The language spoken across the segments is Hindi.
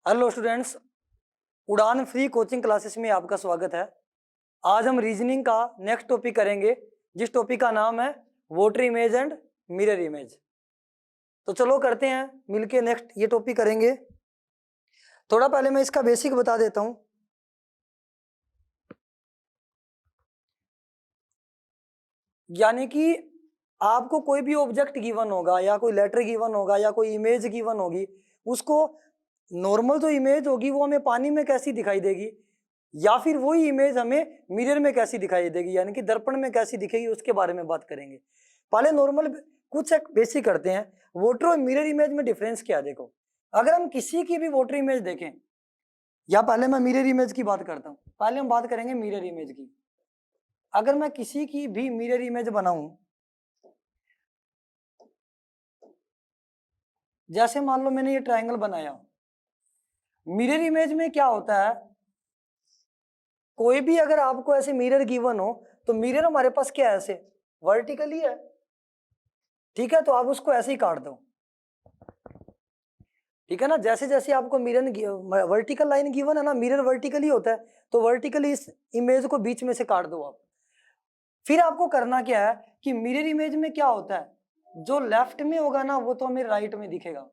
हेलो स्टूडेंट्स, उड़ान फ्री कोचिंग क्लासेस में आपका स्वागत है। आज हम रीजनिंग का नेक्स्ट टॉपिक करेंगे, जिस टॉपिक का नाम है voter image and mirror image. तो चलो करते हैं मिलके नेक्स्ट ये टॉपिक करेंगे। थोड़ा पहले मैं इसका बेसिक बता देता हूं। यानी कि आपको कोई भी ऑब्जेक्ट गिवन होगा या कोई लेटर गिवन होगा या कोई इमेज गिवन होगी, उसको नॉर्मल जो इमेज होगी वो हमें पानी में कैसी दिखाई देगी या फिर वही इमेज हमें मिरर में कैसी दिखाई देगी, यानी कि दर्पण में कैसी दिखेगी, उसके बारे में बात करेंगे। पहले नॉर्मल कुछ एक बेसिक करते हैं। वोटर और मिरर इमेज में डिफरेंस क्या है? देखो, अगर हम किसी की भी वोटर इमेज देखें, या पहले मैं मिरर इमेज की बात करता हूं। पहले हम बात करेंगे मिरर इमेज की। अगर मैं किसी की भी मिरर इमेज बनाऊं, जैसे मान लो मैंने ये ट्रायंगल बनाया, मिरर इमेज में क्या होता है, कोई भी अगर आपको ऐसे मिरर गिवन हो तो मिरर हमारे पास क्या है, ऐसे वर्टिकली है, ठीक है। तो आप उसको ऐसे ही काट दो, ठीक है ना। जैसे जैसे आपको मिरर वर्टिकल लाइन गिवन है ना, मिरर वर्टिकली होता है, तो वर्टिकली इस इमेज को बीच में से काट दो आप। फिर आपको करना क्या है कि मिरर इमेज में क्या होता है, जो लेफ्ट में होगा ना वो तो हमें राइट में दिखेगा,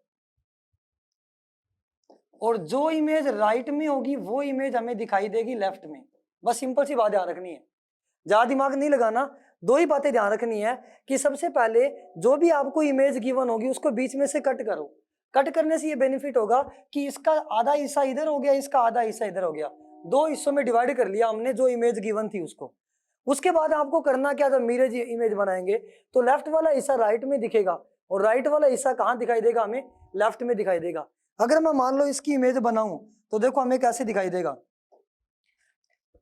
और जो इमेज राइट में होगी वो इमेज हमें दिखाई देगी लेफ्ट में। बस सिंपल सी बात ध्यान रखनी है, ज्यादा दिमाग नहीं लगाना। दो ही बातें ध्यान रखनी है कि सबसे पहले जो भी आपको इमेज गिवन होगी उसको बीच में से कट करो। कट करने से ये बेनिफिट होगा कि इसका आधा हिस्सा इधर हो गया, इसका आधा हिस्सा इधर हो गया, दो हिस्सों में डिवाइड कर लिया हमने जो इमेज गिवन थी उसको। उसके बाद आपको करना क्या, जब मिरर इमेज बनाएंगे तो लेफ्ट वाला हिस्सा राइट में दिखेगा और राइट वाला हिस्सा कहाँ दिखाई देगा, हमें लेफ्ट में दिखाई देगा। अगर मैं मान लो इसकी इमेज बनाऊं तो देखो हमें कैसे दिखाई देगा।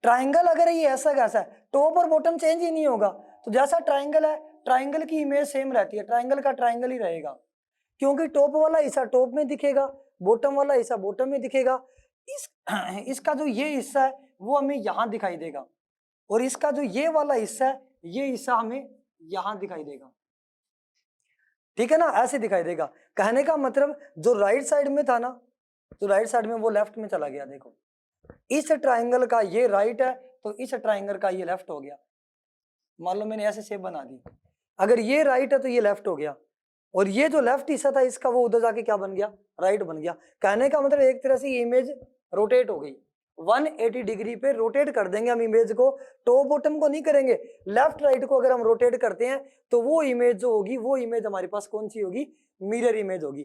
ट्राइंगल अगर ये ऐसा कैसा है, टॉप और बॉटम चेंज ही नहीं होगा, तो जैसा ट्राइंगल है ट्राइंगल की इमेज सेम रहती है, ट्राइंगल का ट्राइंगल ही रहेगा, क्योंकि टॉप वाला हिस्सा टॉप में दिखेगा, बॉटम वाला हिस्सा बॉटम में दिखेगा। इसका जो ये हिस्सा है वो हमें यहाँ दिखाई देगा, और इसका जो ये वाला हिस्सा है ये हिस्सा हमें यहाँ दिखाई देगा, ठीक है ना। ऐसे दिखाई देगा। कहने का मतलब जो राइट साइड में था ना, जो राइट साइड में वो लेफ्ट में चला गया। देखो, इस ट्राइंगल का ये राइट है तो इस ट्राइंगल का ये लेफ्ट हो गया। मान लो मैंने ऐसे शेप बना दी, अगर ये राइट है तो ये लेफ्ट हो गया, और ये जो लेफ्ट हिस्सा था इसका वो उधर जाके क्या बन गया, राइट बन गया। कहने का मतलब एक तरह से इमेज रोटेट हो गई, 180 डिग्री पे रोटेट कर देंगे हम इमेज को। टॉप बॉटम को नहीं करेंगे, लेफ्ट राइट को अगर हम रोटेट करते हैं तो वो इमेज जो होगी वो इमेज हमारे पास कौन सी होगी, मिरर इमेज होगी।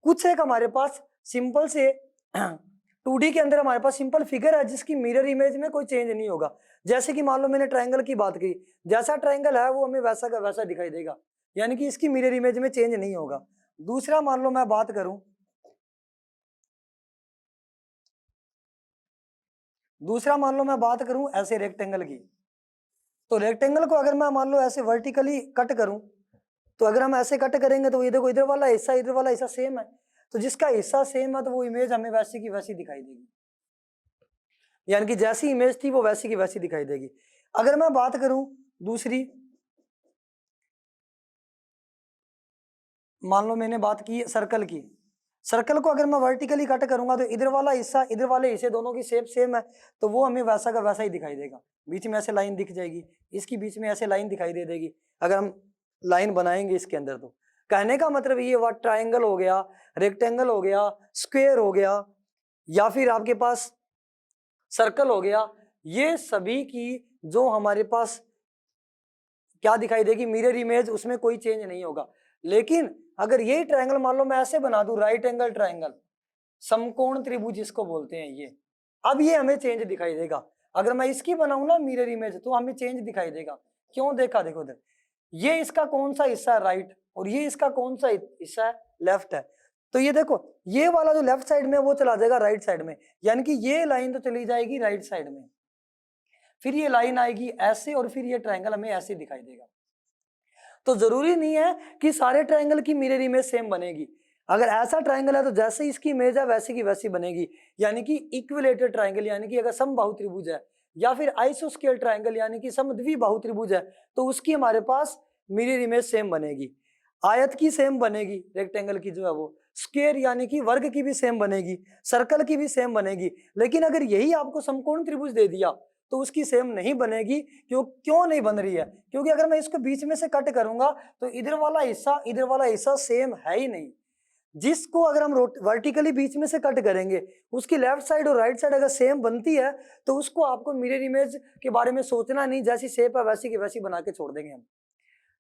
कुछ एक हमारे पास सिंपल से 2D के अंदर हमारे पास सिंपल फिगर है जिसकी मिरर इमेज में कोई चेंज नहीं होगा। जैसे कि मान लो मैंने ट्रायंगल की बात की, जैसा ट्रायंगल है वो हमें वैसा का वैसा दिखाई देगा, यानी कि इसकी मिरर इमेज में चेंज नहीं होगा। दूसरा मान लो मैं बात करूं, ऐसे रेक्टेंगल की, तो रेक्टेंगल को अगर मैं मान लो ऐसे वर्टिकली कट करूं, तो अगर हम ऐसे कट करेंगे तो ये देखो इधर वाला हिस्सा सेम है, तो जिसका हिस्सा सेम है तो वो इमेज हमें वैसी की वैसी दिखाई देगी, यानी कि जैसी इमेज थी वो वैसी की वैसी दिखाई देगी। अगर मैं बात करूं दूसरी, मान लो मैंने बात की सर्कल की, सर्कल को अगर मैं वर्टिकली कट करूंगा तो इधर वाला हिस्सा इधर वाले हिस्से दोनों की शेप सेम है, तो वो हमें वैसा का वैसा ही दिखाई देगा। बीच में ऐसे लाइन दिख जाएगी, इसकी बीच में ऐसे लाइन दिखाई दे देगी अगर हम लाइन बनाएंगे इसके अंदर। तो कहने का मतलब ये हुआ, ट्राइंगल हो गया, रेक्टेंगल हो गया, स्क्वायर हो गया, या फिर आपके पास सर्कल हो गया, ये सभी की जो हमारे पास क्या दिखाई देगी, मिरर इमेज, उसमें कोई चेंज नहीं होगा। लेकिन अगर यही ट्रायंगल मान लो मैं ऐसे बना दूं, राइट एंगल ट्रायंगल, समकोण त्रिभुज जिसको बोलते हैं ये, अब ये हमें चेंज दिखाई देगा। अगर मैं इसकी बनाऊं ना मिरर इमेज तो हमें चेंज दिखाई देगा। क्यों? देखा देखो उधर, ये इसका कौन सा हिस्सा है, राइट, और ये इसका कौन सा हिस्सा है, लेफ्ट है। तो ये देखो, ये वाला जो लेफ्ट साइड में वो चला जाएगा राइट साइड में, यानी कि ये लाइन तो चली जाएगी राइट साइड में, फिर ये लाइन आएगी ऐसे, और फिर ये ट्रायंगल हमें ऐसे दिखाई देगा। तो जरूरी नहीं है कि सारे ट्रायंगल की मिरर इमेज सेम बनेगी। अगर ऐसा ट्रायंगल है तो जैसे इसकी इमेज है वैसी की वैसी बनेगी, यानी कि इक्विलेटरल ट्रायंगल, यानी कि अगर समबाहु त्रिभुज है, या फिर आइसोस्केल ट्रायंगल यानी कि समद्विबाहु त्रिभुज है, तो उसकी हमारे पास मिरर इमेज सेम बनेगी। आयत की सेम बनेगी, रेक्टेंगल की जो है वो, स्क्वायर यानी कि वर्ग की भी सेम बनेगी, सर्कल की भी सेम बनेगी। लेकिन अगर यही आपको समकोण त्रिभुज दे दिया तो उसकी सेम नहीं बनेगी। क्यों नहीं बन रही है? क्योंकि अगर मैं इसको बीच में से कट करूंगा तो इधर वाला हिस्सा सेम है ही नहीं। जिसको अगर हम वर्टिकली बीच में से कट करेंगे, उसकी लेफ्ट साइड और राइट साइड अगर सेम बनती है तो उसको आपको मिरर इमेज के बारे में सोचना नहीं, जैसी शेप है वैसी की वैसी बना के छोड़ देंगे हम।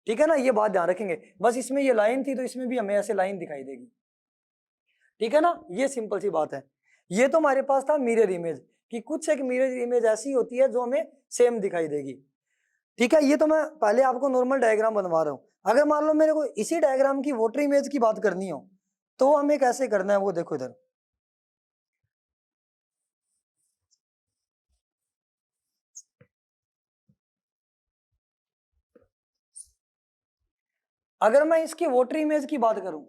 ठीक है ना, ये बात ध्यान रखेंगे। बस इसमें ये लाइन थी तो इसमें भी हमें ऐसे लाइन दिखाई देगी। ठीक है ना, ये सिंपल सी बात है। ये तो हमारे पास था मिरर इमेज कि कुछ एक मिरर इमेज ऐसी होती है जो हमें सेम दिखाई देगी। ठीक है, ये तो मैं पहले आपको नॉर्मल डायग्राम बनवा रहा हूं। अगर मान लो मेरे को इसी डायग्राम की वोटर इमेज की बात करनी हो तो हमें कैसे करना है वो देखो इधर। अगर मैं इसकी वोटर इमेज की बात करूं,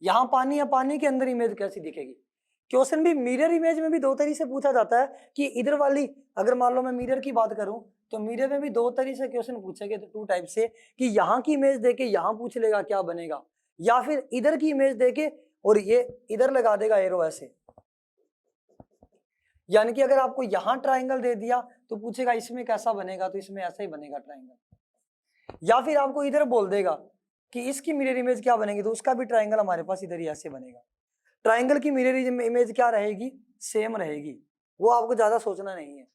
यहां पानी है, पानी के अंदर इमेज कैसी दिखेगी? क्वेश्चन भी मिरर इमेज में भी दो तरीके से पूछा जाता है कि इधर वाली, अगर मान लो मैं मिरर की बात करूं तो मिरर में भी दो तरीके से क्वेश्चन पूछेंगे, तो टू टाइप से, कि यहाँ की इमेज देके यहाँ पूछ लेगा क्या बनेगा, या फिर इधर की इमेज देके और ये इधर लगा देगा एरो ऐसे। यानी कि अगर आपको यहाँ ट्राइंगल दे दिया तो पूछेगा इसमें कैसा बनेगा, तो इसमें ऐसा ही बनेगा ट्राइंगल। या फिर आपको इधर बोल देगा कि इसकी मिरर इमेज क्या बनेगी, तो उसका भी ट्राइंगल हमारे पास इधर ही ऐसे बनेगा। ट्राइंगल की मिरर इमेज क्या रहेगी? सेम रहेगी, वो आपको ज्यादा सोचना नहीं है।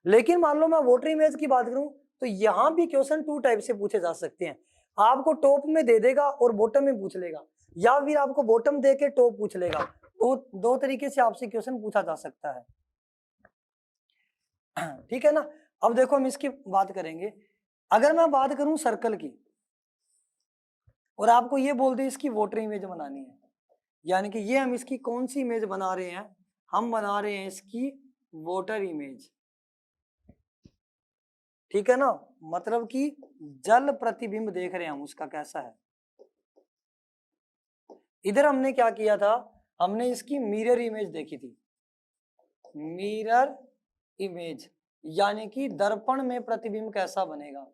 लेकिन मान लो मैं वोटर इमेज की बात करूं तो यहां भी क्वेश्चन टू टाइप से पूछे जा सकते हैं। आपको टॉप में दे देगा और बॉटम में पूछ लेगा, या फिर आपको बॉटम दे के टॉप पूछ लेगा। दो तरीके से आपसे क्वेश्चन पूछा जा सकता है। ठीक है ना, अब देखो हम इसकी बात करेंगे। अगर मैं बात करूं सर्कल की और आपको ये बोल दे इसकी वोटर इमेज बनानी है, यानी कि ये हम इसकी कौन सी इमेज बना रहे हैं? हम बना रहे हैं इसकी वोटर इमेज। ठीक है ना, मतलब कि जल प्रतिबिंब देख रहे हैं हम उसका कैसा है। इधर हमने क्या किया था? हमने इसकी मिरर इमेज देखी थी, मिरर इमेज, यानी कि दर्पण में प्रतिबिंब कैसा बनेगा।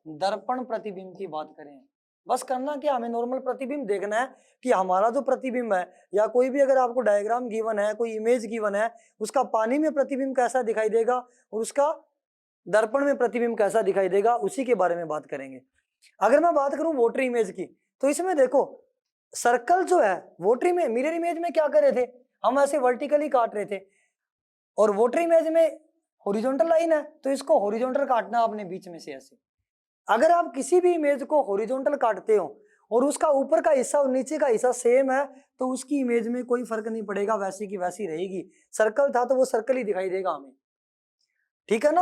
दर्पण प्रतिबिंब की बात करें, बस करना क्या, हमें नॉर्मल प्रतिबिंब देखना है कि हमारा जो प्रतिबिंब है, या कोई भी अगर आपको डायग्राम गिवन है, कोई इमेज गिवन है, उसका पानी में प्रतिबिंब कैसा दिखाई देगा और उसका दर्पण में प्रतिबिंब कैसा दिखाई देगा, उसी के बारे में बात करेंगे। अगर मैं बात करूं वोटर इमेज की, तो इसमें देखो सर्कल जो है वोटर में, मिरर इमेज में क्या कर रहे थे हम? ऐसे वर्टिकली काट रहे थे, और वोटर इमेज में हॉरिजॉन्टल लाइन है तो इसको हॉरिजॉन्टल काटना आपने बीच में से ऐसे। अगर आप किसी भी इमेज को हॉरिजॉन्टल काटते हो और उसका ऊपर का हिस्सा और नीचे का हिस्सा सेम है तो उसकी इमेज में कोई फर्क नहीं पड़ेगा, वैसी की वैसी रहेगी। सर्कल था तो वो सर्कल ही दिखाई देगा हमें। ठीक है ना,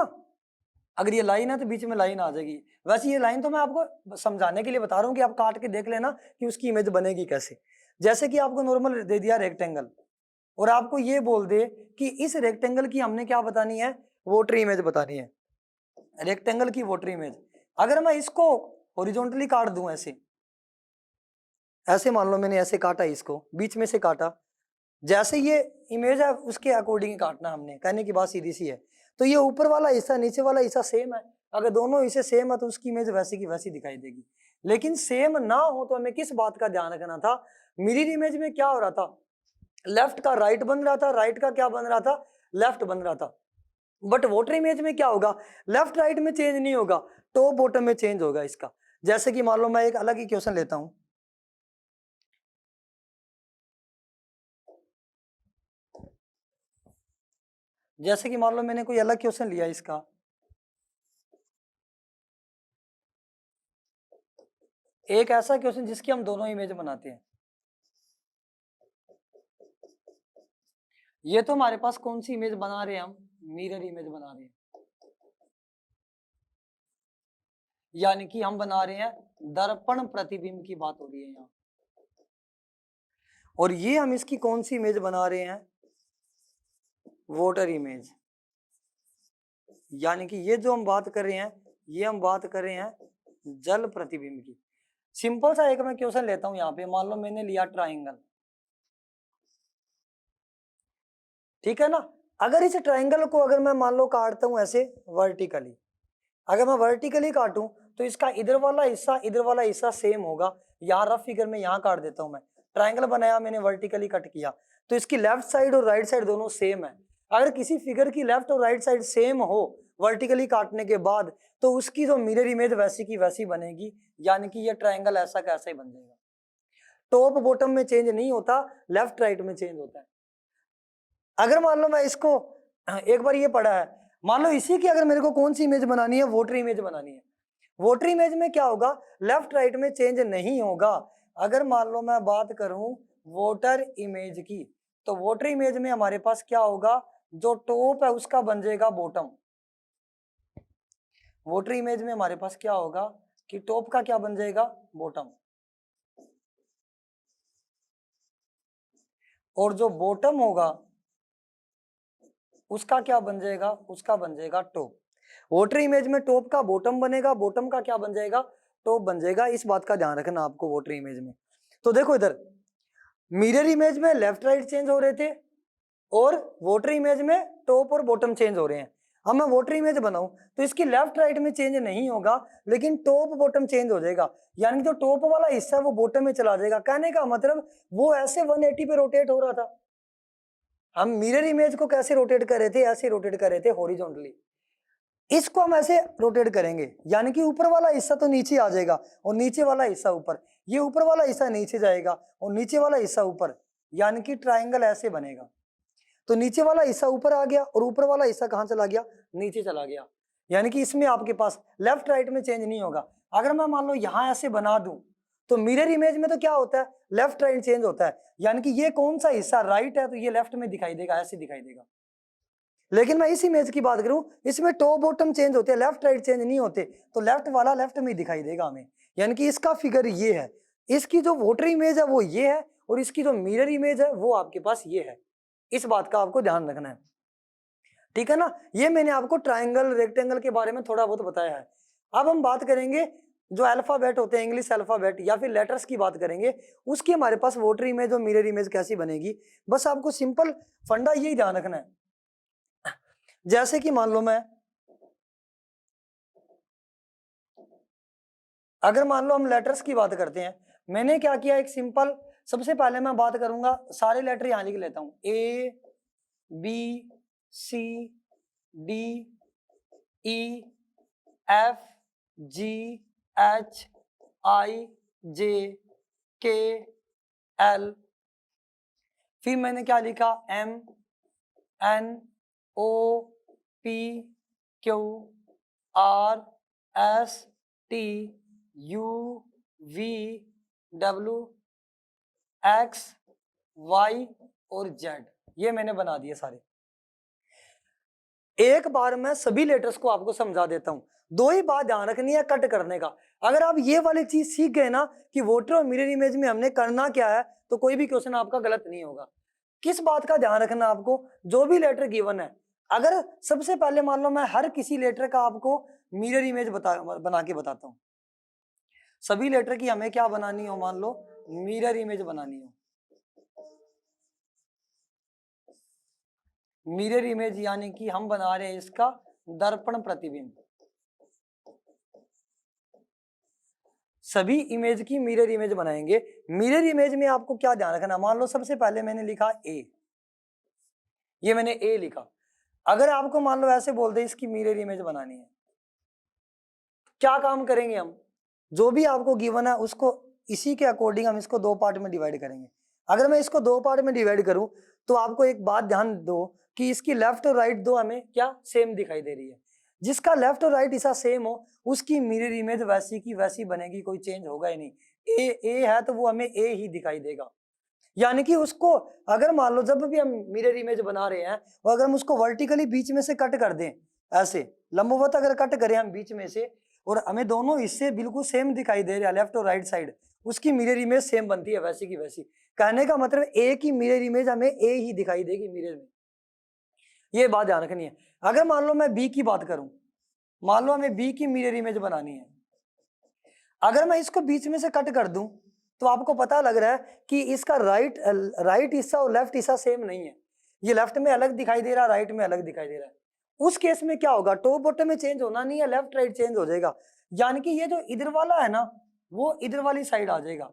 अगर ये लाइन है तो बीच में लाइन आ जाएगी। वैसे ये लाइन तो मैं आपको समझाने के लिए बता रहा हूँ कि आप काट के देख लेना कि उसकी इमेज बनेगी कैसे। जैसे कि आपको नॉर्मल दे दिया रेक्टेंगल, और आपको ये बोल दे कि इस रेक्टेंगल की हमने क्या बतानी है? वोटर इमेज बतानी है, रेक्टेंगल की वोटर इमेज। अगर मैं इसको हॉरिजॉन्टली काट दूं ऐसे, ऐसे मान लो मैंने ऐसे काटा, इसको बीच में से काटा, जैसे ये इमेज है उसके अकॉर्डिंग काटना हमने, कहने की बात सीधी सी है। तो ये ऊपर वाला हिस्सा नीचे वाला हिस्सा सेम है, अगर दोनों हिस्से सेम है तो उसकी इमेज वैसी की वैसी दिखाई देगी। लेकिन सेम ना हो तो हमें किस बात का ध्यान रखना था? मिरर इमेज में क्या हो रहा था? लेफ्ट का राइट बन रहा था, राइट का क्या बन रहा था? लेफ्ट बन रहा था। बट वोटर इमेज में क्या होगा? लेफ्ट राइट में चेंज नहीं होगा, टॉप बॉटम में चेंज होगा इसका। जैसे कि मान लो मैं एक अलग ही क्वेश्चन लेता हूं, जैसे कि मान लो मैंने कोई अलग क्वेश्चन लिया इसका, एक ऐसा क्वेश्चन जिसकी हम दोनों इमेज बनाते हैं। ये तो हमारे पास कौन सी इमेज बना रहे हैं हम? मिरर इमेज बना रहे हैं, यानी कि हम बना रहे हैं दर्पण प्रतिबिंब की बात हो रही है यहाँ। और ये हम इसकी कौन सी इमेज बना रहे हैं? Voter image. यानी कि ये जो हम बात कर रहे हैं, ये हम बात कर रहे हैं जल प्रतिबिंब की। सिंपल सा एक मैं क्वेश्चन लेता हूं यहाँ पे, मान लो मैंने लिया ट्राइंगल। ठीक है ना, अगर इस ट्राइंगल को अगर मैं मान लो काटता हूं ऐसे वर्टिकली, अगर मैं वर्टिकली काटूं तो इसका इधर वाला हिस्सा सेम होगा। यहाँ रफ फिगर में यहाँ काट देता हूं मैं, ट्राइंगल बनाया मैंने, वर्टिकली कट किया, तो इसकी लेफ्ट साइड और राइट साइड दोनों सेम है। अगर किसी फिगर की लेफ्ट और राइट साइड सेम हो वर्टिकली काटने के बाद, तो उसकी जो मिरर इमेज वैसी की वैसी बनेगी, यानी कि ये ट्राइंगल ऐसा का ऐसा ही बन जाएगा। टॉप बॉटम में चेंज नहीं होता, लेफ्ट राइट में चेंज होता है। अगर मान लो मैं इसको एक बार ये पढ़ा है, मान लो इसी की अगर मेरे को कौन सी इमेज बनानी है, वोटर इमेज बनानी है। वोटर इमेज में क्या होगा, लेफ्ट राइट में चेंज नहीं होगा। अगर मान लो मैं बात करूं वोटर इमेज की, तो वोटर इमेज में हमारे पास क्या होगा, जो टॉप है उसका बन जाएगा बॉटम। वोटर इमेज में हमारे पास क्या होगा कि टॉप का क्या बन जाएगा, बॉटम, और जो बॉटम होगा उसका क्या बन जाएगा, उसका बन जाएगा टॉप। वोटर इमेज में टॉप का बॉटम बनेगा, बॉटम का क्या बन जाएगा, टॉप बन जाएगा। इस बात का ध्यान रखना आपको वोटर इमेज में। तो देखो इधर मिरर इमेज में लेफ्ट राइट चेंज हो रहे थे, और वोटर इमेज में टॉप और बॉटम चेंज हो रहे हैं। अब मैं वोटर इमेज बनाऊं तो इसकी लेफ्ट राइट में चेंज नहीं होगा, लेकिन टॉप बॉटम चेंज हो जाएगा, यानी जो टॉप वाला हिस्सा है वो बॉटम में चला जाएगा। कहने का मतलब वो ऐसे 180 पे रोटेट हो रहा था। हम मिरर इमेज को कैसे रोटेट कर रहे थे, ऐसे रोटेट कर रहे थे हॉरिजॉन्टली। इसको हम ऐसे रोटेट करेंगे, यानी कि ऊपर वाला हिस्सा तो नीचे आ जाएगा और नीचे वाला हिस्सा ऊपर, ये ऊपर वाला हिस्सा नीचे जाएगा और नीचे वाला हिस्सा ऊपर, यानी कि ट्राइंगल ऐसे बनेगा। तो नीचे वाला हिस्सा ऊपर आ गया और ऊपर वाला हिस्सा कहां चला गया, नीचे चला गया, यानी कि इसमें आपके पास लेफ्ट राइट में चेंज नहीं होगा। अगर मैं मान लो यहां ऐसे बना दूं, तो मिरर इमेज में तो क्या होता है, लेफ्ट राइट चेंज होता है, यानी कि ये कौन सा हिस्सा राइट है तो ये लेफ्ट में दिखाई देगा, ऐसे दिखाई देगा। लेकिन मैं इस इमेज की बात करूं, इसमें टॉप बॉटम चेंज होते हैं, लेफ्ट राइट चेंज नहीं होते, तो लेफ्ट वाला लेफ्ट में दिखाई देगा हमें, यानी कि इसका फिगर ये है। इसकी जो वोटर इमेज है वो ये है, और इसकी जो मिरर इमेज है वो आपके पास ये है। इस बात का आपको ध्यान रखना है, ठीक है ना। ये मैंने आपको ट्राइंगल रेक्टेंगल के बारे में थोड़ा बहुत बताया है। अब हम बात करेंगे जो अल्फाबेट होते हैं, इंग्लिश अल्फाबेट या फिर लेटर्स की बात करेंगे, उसकी हमारे पास वोटर इमेज और मिरर इमेज कैसी बनेगी। बस आपको सिंपल फंडा यही ध्यान रखना है। जैसे कि मान लो अगर मान लो हम लेटर्स की बात करते हैं, मैंने क्या किया, एक सिंपल, सबसे पहले मैं बात करूंगा, सारे लेटर यहां लिख लेता हूं, A B C D E F G H I J K L, फिर मैंने क्या लिखा, M N O P Q R S T U V W X Y और जेड, ये मैंने बना दिए सारे। एक बार मैं सभी लेटर्स को आपको समझा देता हूं। दो ही बात ध्यान रखनी है कट करने का। अगर आप ये वाली चीज सीख गए ना कि वोटर और मिरर इमेज में हमने करना क्या है, तो कोई भी क्वेश्चन आपका गलत नहीं होगा। किस बात का ध्यान रखना आपको, जो भी लेटर गिवन है, अगर सबसे पहले मान लो मैं हर किसी लेटर का आपको मिरर इमेज बना के बताता हूं। सभी लेटर की हमें क्या बनानी हो, मान लो मिरर इमेज बनानी हो। मिरर इमेज यानी कि हम बना रहे हैं इसका दर्पण प्रतिबिंब। सभी इमेज की मिरर इमेज बनाएंगे। मिरर इमेज में आपको क्या ध्यान रखना, मान लो सबसे पहले मैंने लिखा ए, ये मैंने ए लिखा। अगर आपको मान लो ऐसे बोल दे इसकी मिरर इमेज बनानी है, क्या काम करेंगे हम, जो भी आपको गिवन है उसको इसी के अकॉर्डिंग हम इसको दो पार्ट में डिवाइड करेंगे। अगर मैं इसको दो पार्ट में डिवाइड करूं, तो आपको एक बात ध्यान दो कि इसकी लेफ्ट और राइट दो हमें क्या सेम दिखाई दे रही है। जिसका लेफ्ट और राइट हिस्सा सेम हो उसकी मिरर इमेज वैसी की वैसी बनेगी, कोई चेंज होगा ही नहीं। ए है तो वो हमें ए ही दिखाई देगा, यानी कि उसको अगर मान लो जब भी हम मिरर इमेज बना रहे हैं, और अगर हम उसको वर्टिकली बीच में से कट कर दें, ऐसे लंबवत अगर कट करें हम बीच में से, और हमें दोनों हिस्से बिल्कुल सेम दिखाई दे रहे हैं, लेफ्ट और राइट साइड, उसकी मिरर इमेज सेम बनती है वैसी की वैसी। कहने का मतलब ए की मिरर इमेज हमें ए ही दिखाई देगी मिरर में, ये बात ध्यान रखनी है। अगर मान लो मैं बी की बात करूं, मान लो हमें बी की मिरर इमेज बनानी है, अगर मैं इसको बीच में से कट कर दूं, तो आपको पता लग रहा है कि इसका राइट हिस्सा और लेफ्ट हिस्सा सेम नहीं है, ये लेफ्ट में अलग दिखाई दे रहा है, राइट में अलग दिखाई दे रहा है। उस केस में क्या होगा, टॉप बॉटम में चेंज होना नहीं है, लेफ्ट राइट चेंज हो जाएगा। यानी कि ये जो इधर वाला है ना वो इधर वाली साइड आ जाएगा,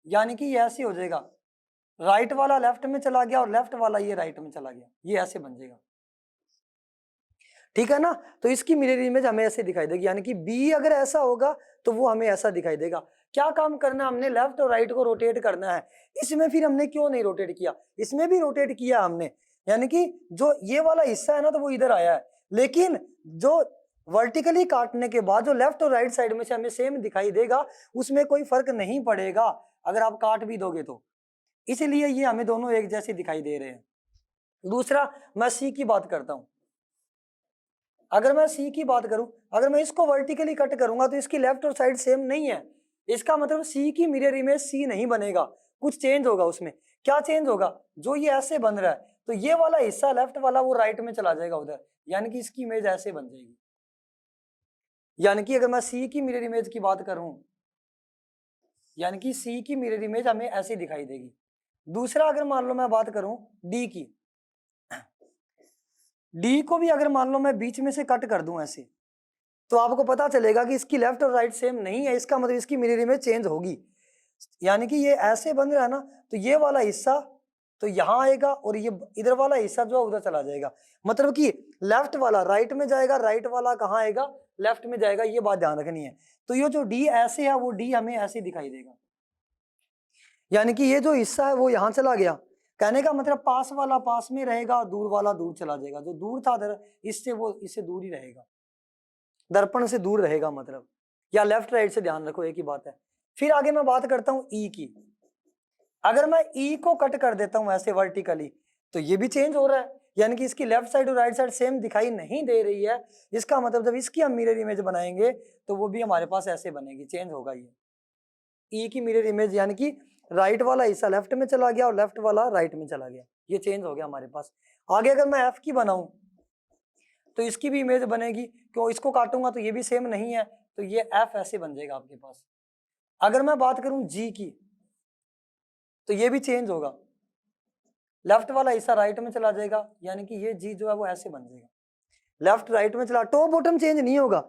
यानी कि ये ऐसे हो जाएगा, राइट वाला लेफ्ट में चला गया और लेफ्ट वाला ये राइट में चला गया, ये ऐसे बन जाएगा, ठीक है ना। तो इसकी मिरर इमेज हमें ऐसे दिखाई देगी, यानी कि बी अगर ऐसा होगा तो वो हमें ऐसा दिखाई देगा। क्या काम करना है हमने, लेफ्ट और राइट को रोटेट करना है। इसमें फिर हमने क्यों नहीं रोटेट किया, इसमें भी रोटेट किया हमने, यानी कि जो ये वाला हिस्सा है ना तो वो इधर आया है, लेकिन जो वर्टिकली काटने के बाद जो लेफ्ट और राइट साइड में से हमें सेम दिखाई देगा, उसमें कोई फर्क नहीं पड़ेगा अगर आप काट भी दोगे तो, इसलिए ये हमें दोनों एक जैसे दिखाई दे रहे हैं। दूसरा मैं सी की बात करता हूं, अगर मैं सी की बात करूं, अगर मैं इसको वर्टिकली कट करूंगा तो इसकी लेफ्ट और साइड सेम नहीं है, इसका मतलब सी की मिरर इमेज सी नहीं बनेगा, कुछ चेंज होगा उसमें। क्या चेंज होगा, जो ये ऐसे बन रहा है तो ये वाला हिस्सा लेफ्ट वाला वो राइट में चला जाएगा उधर, यानी कि इसकी इमेज ऐसे बन जाएगी। यानी कि अगर मैं सी की मिरर इमेज की बात करूं, यानी कि सी की मिरर इमेज हमें ऐसे दिखाई देगी। दूसरा अगर मान लो मैं बात करूं डी की, डी को भी अगर मान लो मैं बीच में से कट कर दूं ऐसे, तो आपको पता चलेगा कि इसकी लेफ्ट और राइट सेम नहीं है, इसका मतलब इसकी मिरर इमेज चेंज होगी। यानी कि ये ऐसे बन रहा है ना, तो ये वाला हिस्सा तो यहाँ आएगा और ये इधर वाला हिस्सा जो है उधर चला जाएगा, मतलब कि लेफ्ट वाला राइट में जाएगा, राइट वाला कहाँ आएगा, लेफ्ट में जाएगा, ये बात ध्यान रखनी है। तो ये जो डी ऐसे है वो डी हमें ऐसे दिखाई देगा, यानी कि ये जो हिस्सा है वो यहाँ चला गया, कहने का मतलब पास वाला पास में रहेगा और दूर वाला दूर चला जाएगा, जो दूर था इससे वो इससे दूर ही रहेगा, दर्पण से दूर रहेगा मतलब, या लेफ्ट राइट से ध्यान रखो एक ही बात है। फिर आगे मैं बात करता हूं ई की, अगर मैं ई को कट कर देता हूं ऐसे वर्टिकली तो ये भी चेंज हो रहा है, यानी कि इसकी लेफ्ट साइड और राइट साइड सेम दिखाई नहीं दे रही है, इसका मतलब जब इसकी हम मिरर इमेज बनाएंगे तो वो भी हमारे पास ऐसे बनेगी, चेंज होगा ये ई की मिरर इमेज, यानी कि राइट वाला हिस्सा लेफ्ट में चला गया और लेफ्ट वाला राइट में चला गया, ये चेंज हो गया हमारे पास। आगे अगर मैं एफ की बनाऊं तो इसकी भी इमेज बनेगी, क्यों, इसको काटूंगा तो ये भी सेम नहीं है, तो ये एफ ऐसे बन जाएगा आपके पास। अगर मैं बात करूं जी की तो ये भी चेंज होगा, लेफ्ट वाला हिस्सा राइट में चला जाएगा, यानी कि ये जी जो है वो ऐसे बन जाएगा, लेफ्ट राइट में चला, टॉप बॉटम चेंज नहीं होगा,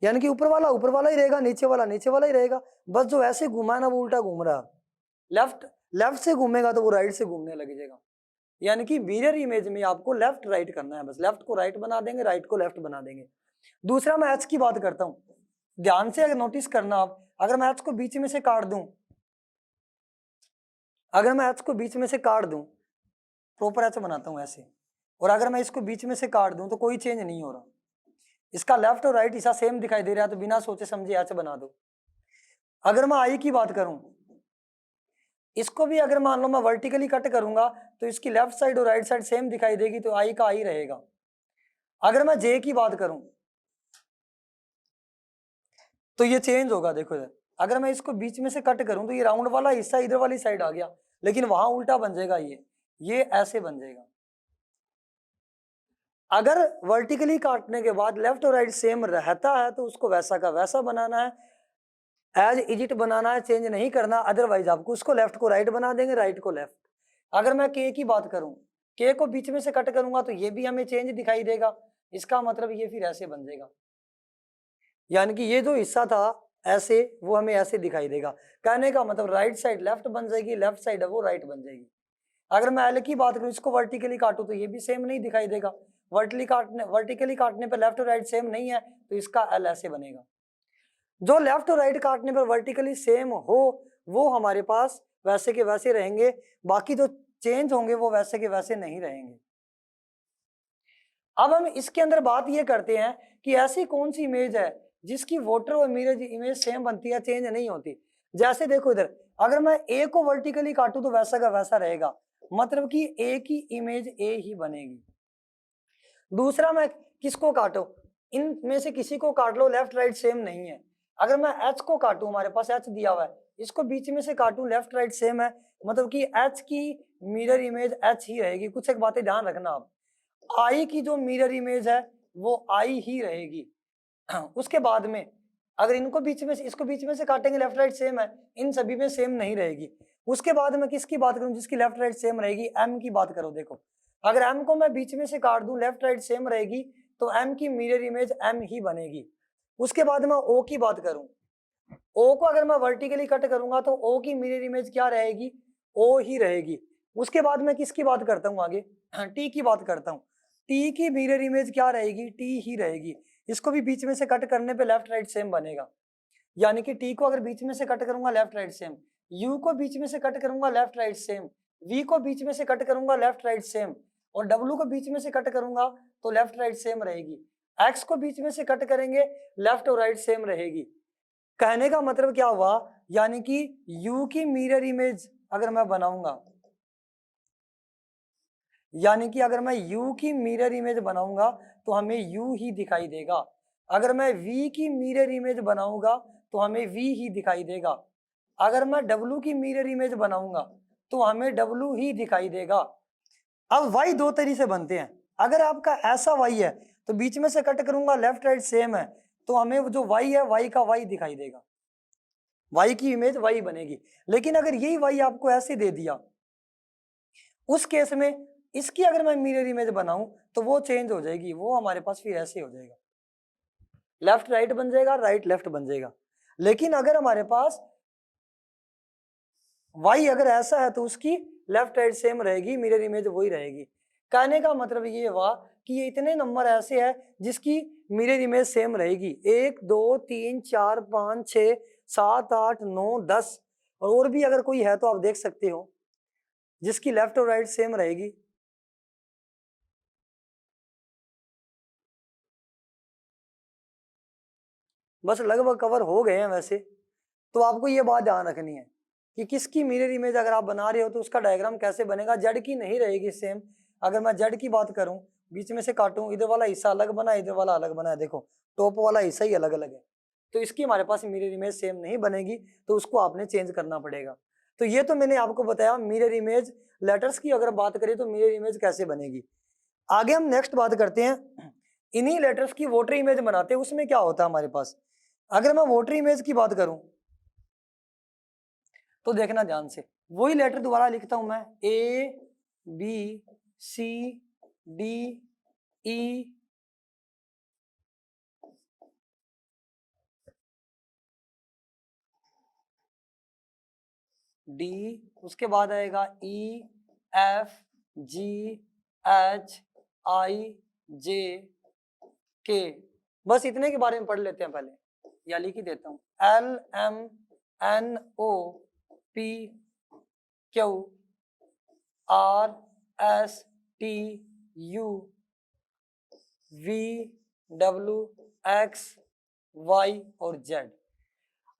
यानी कि ऊपर वाला ही रहेगा, नीचे वाला ही रहेगा, बस जो ऐसे घुमा है ना वो उल्टा घूम रहा है, लेफ्ट से घूमेगा तो वो राइट से घूमने लग जाएगा, यानी कि मिरर इमेज में आपको लेफ्ट राइट करना है, बस लेफ्ट को राइट बना देंगे, राइट को लेफ्ट बना देंगे। दूसरा मैं एच की बात करता हूं, ध्यान से अगर नोटिस करना आप, अगर मैं एच को बीच में से काट दूं, अगर मैं एच को बीच में से काट दूं, प्रॉपर एच बनाता हूं ऐसे, और अगर मैं इसको बीच में से काट दूं तो कोई चेंज नहीं हो रहा, इसका लेफ्ट और राइट हिस्सा सेम दिखाई दे रहा है, तो बिना सोचे समझे एच बना दो। अगर मैं आई की बात करूं, इसको भी अगर मान लो मैं वर्टिकली कट करूंगा तो इसकी लेफ्ट साइड और राइट साइड सेम दिखाई देगी, तो आई का आई रहेगा। अगर मैं जे की बात करूं तो ये चेंज होगा, देखो इधर, अगर मैं इसको बीच में से कट करूं तो ये राउंड वाला हिस्सा इधर वाली साइड आ गया, लेकिन वहां उल्टा बन जाएगा, ये ऐसे बन जाएगा। अगर वर्टिकली काटने के बाद लेफ्ट और राइट सेम रहता है तो उसको वैसा का वैसा बनाना है, एज इज इट बनाना है, चेंज नहीं करना, अदरवाइज आपको उसको लेफ्ट को राइट बना देंगे, राइट को लेफ्ट। अगर मैं के की बात करूं, के को बीच में से कट करूंगा तो ये भी हमें चेंज दिखाई देगा, इसका मतलब ये फिर ऐसे बन जाएगा, यानी कि ये जो हिस्सा था ऐसे वो हमें ऐसे दिखाई देगा, कहने का मतलब राइट साइड लेफ्ट बन जाएगी, लेफ्ट साइड है वो राइट बन जाएगी। अगर मैं एल की बात करूं, इसको वर्टिकली काटूं तो ये भी सेम नहीं दिखाई देगा, वर्टिकली काटने पर लेफ्ट और राइट सेम नहीं है, तो इसका एल ऐसे बनेगा। जो लेफ्ट और राइट काटने पर वर्टिकली सेम हो वो हमारे पास वैसे के वैसे रहेंगे, बाकी जो चेंज होंगे वो वैसे के वैसे नहीं रहेंगे। अब हम इसके अंदर बात ये करते हैं कि ऐसी कौन सी इमेज है जिसकी वोटर और मिरर इमेज सेम बनती है, चेंज नहीं होती। जैसे देखो इधर, अगर मैं ए को वर्टिकली काटूं तो वैसा का वैसा रहेगा, मतलब कि ए की इमेज ए ही बनेगी। दूसरा मैं किसको काटूं, इन में से किसी को काट लो, लेफ्ट राइट सेम नहीं है। अगर मैं एच को काटूं, हमारे पास एच दिया हुआ है, इसको बीच में से काटूं, लेफ्ट राइट सेम है, मतलब कि एच की मिरर इमेज एच ही रहेगी। कुछ एक बातें ध्यान रखना आप, आई की जो मिरर इमेज है वो आई ही रहेगी। उसके बाद में अगर इनको बीच में से, इसको बीच में से काटेंगे, लेफ्ट राइट सेम है, इन सभी में सेम नहीं रहेगी। उसके बाद में किसकी बात करूं जिसकी लेफ्ट राइट सेम रहेगी, एम की बात करो। देखो अगर एम को मैं बीच में से काट दूं, लेफ्ट राइट सेम रहेगी, तो एम की मिरर इमेज एम ही बनेगी। उसके बाद मैं ओ की बात करूं, ओ को अगर मैं वर्टिकली कट करूंगा तो ओ की मिरर इमेज क्या रहेगी, ओ ही रहेगी। उसके बाद मैं किसकी बात करता हूं आगे, टी की बात करता हूं। टी की मिरर इमेज क्या रहेगी, टी ही रहेगी। इसको भी बीच में से कट करने पे लेफ्ट राइट सेम बनेगा, यानी कि टी को अगर बीच में से कट करूंगा लेफ्ट राइट सेम, यू को बीच में से कट करूंगा लेफ्ट राइट सेम, वी को बीच में से कट करूंगा लेफ्ट राइट सेम, और डब्ल्यू को बीच में से कट करूंगा तो लेफ्ट राइट सेम रहेगी। एक्स को बीच में से कट करेंगे लेफ्ट और राइट सेम रहेगी। कहने का मतलब क्या हुआ, यानी कि u की मिरर इमेज अगर मैं बनाऊंगा, यानी कि अगर मैं u की मिरर इमेज बनाऊंगा तो हमें u ही दिखाई देगा। अगर मैं v की मिरर इमेज बनाऊंगा तो हमें v ही दिखाई देगा। अगर मैं w की मिरर इमेज बनाऊंगा तो हमें w ही दिखाई देगा। अब y दो तरीके से बनते हैं। अगर आपका ऐसा y है तो बीच में से कट करूंगा लेफ्ट राइट सेम है, तो हमें जो y है y का y दिखाई देगा, y की इमेज y बनेगी। लेकिन अगर यही y आपको ऐसे दे दिया, उस केस में इसकी अगर मैं मिरर इमेज बनाऊं तो वो चेंज हो जाएगी, वो हमारे पास फिर ऐसे हो जाएगा, लेफ्ट राइट बन जाएगा, राइट लेफ्ट बन जाएगा। लेकिन अगर हमारे पास y अगर ऐसा है तो उसकी लेफ्ट राइट सेम रहेगी, मिरर इमेज वही रहेगी। कहने का मतलब ये हुआ कि ये इतने नंबर ऐसे हैं जिसकी मिरर इमेज सेम रहेगी, 1 2 3 4 5 6 7 8 9 10, और भी अगर कोई है तो आप देख सकते हो जिसकी लेफ्ट और राइट सेम रहेगी। बस लगभग कवर हो गए हैं वैसे। तो आपको ये बात ध्यान रखनी है कि किसकी मिरर इमेज अगर आप बना रहे हो तो उसका डायग्राम कैसे बनेगा। जेड की नहीं रहेगी सेम। अगर मैं जेड की बात करूं, बीच में से काटूं, इधर वाला हिस्सा अलग बना, इधर वाला अलग बना है, देखो टॉप वाला हिस्सा ही अलग अलग है, तो इसकी हमारे पास मिरर इमेज सेम नहीं बनेगी, तो उसको आपने चेंज करना पड़ेगा। तो ये तो मैंने आपको बताया मिरर इमेज। लेटर्स की अगर बात करें तो मिरर इमेज कैसे बनेगी। आगे हम नेक्स्ट बात करते हैं, इन्हीं लेटर्स की वोटर इमेज बनाते हैं। उसमें क्या होता है हमारे पास, अगर मैं वोटर इमेज की बात करूं तो देखना ध्यान से, वही लेटर दोबारा लिखता हूं मैं, A B C D E D, उसके बाद आएगा ई F G H I J के। बस इतने के बारे में पढ़ लेते हैं पहले, या लिख ही देता हूं, L M N O P Q R S T U V W X Y और जेड।